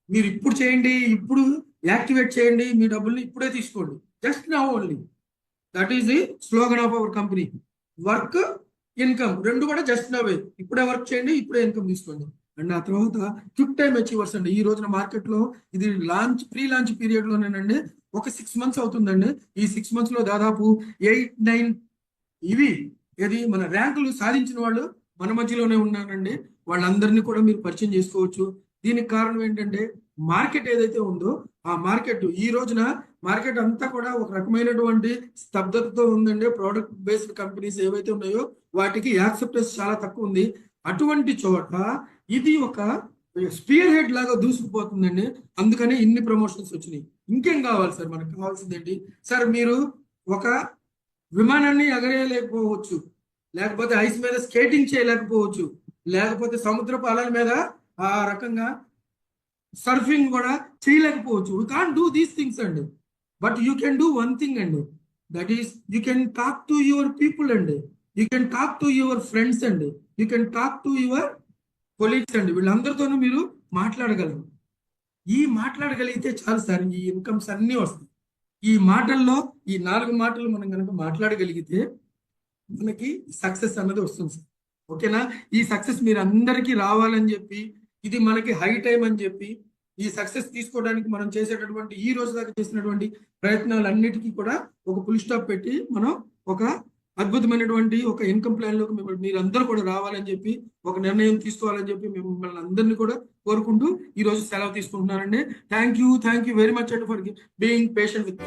[SPEAKER 1] మీరు ఇప్పుడు చేయండి, ఇప్పుడు యాక్టివేట్ చేయండి, మీ డబ్బుల్ని ఇప్పుడే తీసుకోండి, just now only. That is the slogan of our company. Work, income రెండు కూడా జస్ట్ నవే, ఇప్పుడే వర్క్ చేయండి, ఇప్పుడే ఇన్కమ్ తీసుకోండి. అండ్ ఆ తర్వాత క్విక్ టైమ్ అచీవర్స్ అండి. ఈ రోజున మార్కెట్ లో ఇది ప్రీ లాంచ్ పీరియడ్ లోనేనండి ఒక 6 months అవుతుందండి. ఈ 6 months లో దాదాపు 8-9 ఇవి ఏది మన ర్యాంకులు సాధించిన వాళ్ళు మన మధ్యలోనే ఉన్నారండి. వాళ్ళందరినీ కూడా మీరు పరిచయం చేసుకోవచ్చు. దీనికి కారణం ఏంటంటే మార్కెట్ ఏదైతే ఉందో ఆ మార్కెట్ ఈ రోజున మార్కెట్ అంతా కూడా ఒక రకమైనటువంటి స్తబ్దతతో ఉందండి. ప్రోడక్ట్ బేస్డ్ కంపెనీస్ ఏవైతే ఉన్నాయో వాటికి యాక్సెప్టెన్స్ చాలా తక్కువ ఉంది. అటువంటి చోట ఇది ఒక స్పియర్ హెడ్ లాగా దూసుకుపోతుందండి. అందుకని ఇన్ని ప్రమోషన్స్ వచ్చినాయి. ఇంకేం కావాలి సార్? మనకు కావాల్సింది ఏంటి సార్? మీరు ఒక విమానాన్ని ఎగరేయలేకపోవచ్చు, లేకపోతే ఐస్ మీద స్కేటింగ్ చేయలేకపోవచ్చు, లేకపోతే సముద్రపు అలల మీద ఆ రకంగా సర్ఫింగ్ కూడా చేయలేకపోవచ్చు. You can't do these things అండి. But you can do one thing అండి, that is you can talk to your people అండి, you can talk to your friends అండి, you can talk to your colleagues అండి. వీళ్ళందరితోనూ మీరు మాట్లాడగలరు. ఈ మాట్లాడగలిగితే చాలు sir, ఈ ఇన్కమ్స్ అన్నీ వస్తాయి. ఈ మాటల్లో ఈ 4 మాటలు మనం కనుక మాట్లాడగలిగితే మనకి సక్సెస్ అన్నది వస్తుంది సార్. ఓకేనా? ఈ సక్సెస్ మీరు అందరికీ రావాలని చెప్పి, ఇది మనకి హై టైం అని చెప్పి, ఈ సక్సెస్ తీసుకోవడానికి మనం చేసేటటువంటి ఈ రోజు దాకా చేసినటువంటి ప్రయత్నాలన్నిటికీ కూడా ఒక ఫుల్ స్టాప్ పెట్టి మనం ఒక అద్భుతమైనటువంటి ఒక ఇన్కమ్ ప్లాన్ లోకి మీరందరూ కూడా రావాలని చెప్పి, ఒక నిర్ణయం తీసుకోవాలని చెప్పి మిమ్మల్ని అందరినీ కూడా కోరుకుంటూ ఈ రోజు సెలవు తీసుకుంటున్నానండి. థ్యాంక్ యూ వెరీ మచ్ అండి ఫర్ బీయింగ్ పేషెంట్ విత్